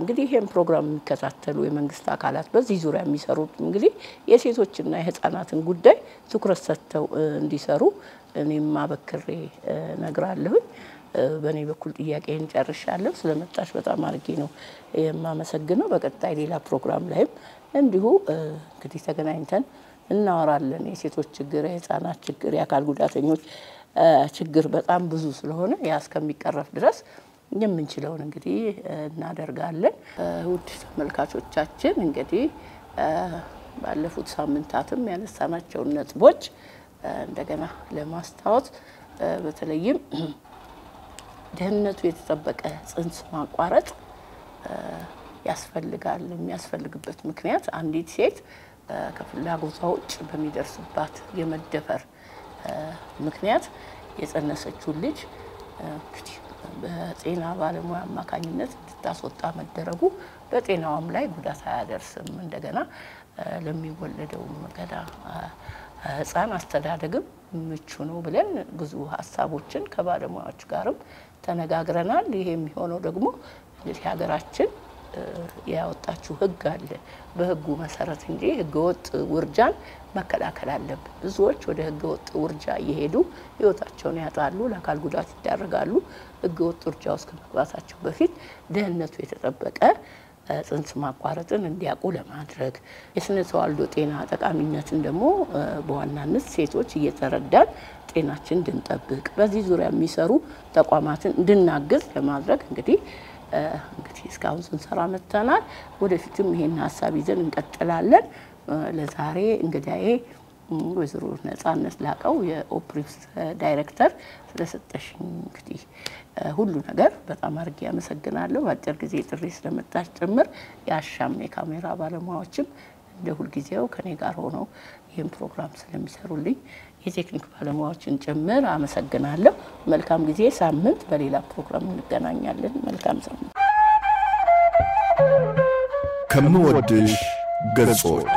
እንግዲህ ይሄን ፕሮግራም የሚከታተሉ የመንግስት አካላት በዚህ ዙሪያ የሚሰሩት እንግዲህ የሴቶችና የህፃናትን ጉዳይ ትኩረት ሰጥተው እንዲሰሩ እኔም አበክሬ ነግራለሁ በኔ በኩል ጥያቄን ጨርሻለሁ ስለመጣሽ በጣም አርጌ ነው የማመሰግነው በቀጣይ ሌላ ፕሮግራም ላይም እንዲሁ እንግዲህ ተገናኝተን እናወራለን የሴቶች ችግር የህፃናት ችግር የአካል ጉዳተኞች ችግር በጣም ብዙ ስለሆነ ያስከሚቀረፍ ድረስ የምንችለውን እንግዲህ እናደርጋለን ውድ ተመልካቾቻችን እንግዲህ ባለፉት ሳምንታትም ያነሳናቸው ነጥቦች እንደገና ለማስታወስ በተለይም ደህንነቱ የተጠበቀ ጽንስ ማቋረጥ ያስፈልጋል የሚያስፈልግበት ምክንያት አንዲት ሴት ከፍላጎቷ ውጭ በሚደርስባት የመደፈር ምክንያት የጸነሰችው ልጅ እንግዲህ በጤና ባለሙያ አማካኝነት እንድታስወጣ መደረጉ በጤናውም ላይ ጉዳት አያደርስም እንደገና ለሚወለደው ገና ህፃን አስተዳደግም ምቹ ነው ብለን ብዙ ሐሳቦችን ከባለሙያዎች ጋርም ተነጋግረናል ይሄ የሚሆነው ደግሞ እንግዲህ ሀገራችን ያወጣችው ህግ አለ በህጉ መሰረት እንጂ ህገወጥ ውርጃን መከላከል አለበት ብዙዎች ወደ ህገወጥ ውርጃ እየሄዱ ህይወታቸውን ያጣሉ ለአካል ጉዳት ይዳረጋሉ ህገወጥ ውርጃ ውስጥ ከመግባታቸው በፊት ደህንነቱ የተጠበቀ ጽንስ ማቋረጥን እንዲያውቁ ለማድረግ የስነ ተዋልዶ ጤና ጠቃሚነትን ደግሞ በዋናነት ሴቶች እየተረዳን ጤናችን እንድንጠብቅ በዚህ ዙሪያ የሚሰሩ ተቋማትን እንድናግዝ ለማድረግ እንግዲህ እስካሁን ስንሰራ መጥተናል ወደፊትም ይሄን ሐሳብ ይዘን እንቀጥላለን ለዛሬ እንግዲህ ወይዘሮ ነጻነት ላቀው የኦፕሪክስ ዳይሬክተር ስለሰጠሽኝ እንግዲህ ሁሉ ነገር በጣም አርጌ ያመሰግናለሁ። አጭር ጊዜ ጥሪ ስለመጣች ጭምር ያሻም የካሜራ ባለሙያዎችም እንደ ሁሉ ጊዜው ከኔ ጋር ሆነው ይህን ፕሮግራም ስለሚሰሩልኝ የቴክኒክ ባለሙያዎችን ጭምር አመሰግናለሁ። መልካም ጊዜ። ሳምንት በሌላ ፕሮግራም እንገናኛለን። መልካም ሳምንት። ከምወድሽ ገጾች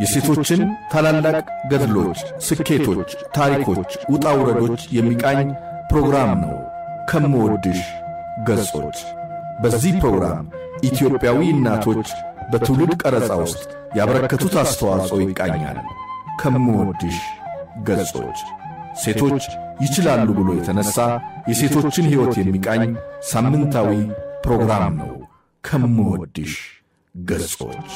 የሴቶችን ታላላቅ ገድሎች፣ ስኬቶች፣ ታሪኮች፣ ውጣ ውረዶች የሚቃኝ ፕሮግራም ነው። ከምወድሽ ገጾች። በዚህ ፕሮግራም ኢትዮጵያዊ እናቶች በትውልድ ቀረጻ ውስጥ ያበረከቱት አስተዋጽኦ ይቃኛል። ከምወድሽ ገጾች ሴቶች ይችላሉ ብሎ የተነሳ የሴቶችን ሕይወት የሚቃኝ ሳምንታዊ ፕሮግራም ነው። ከምወድሽ ገጾች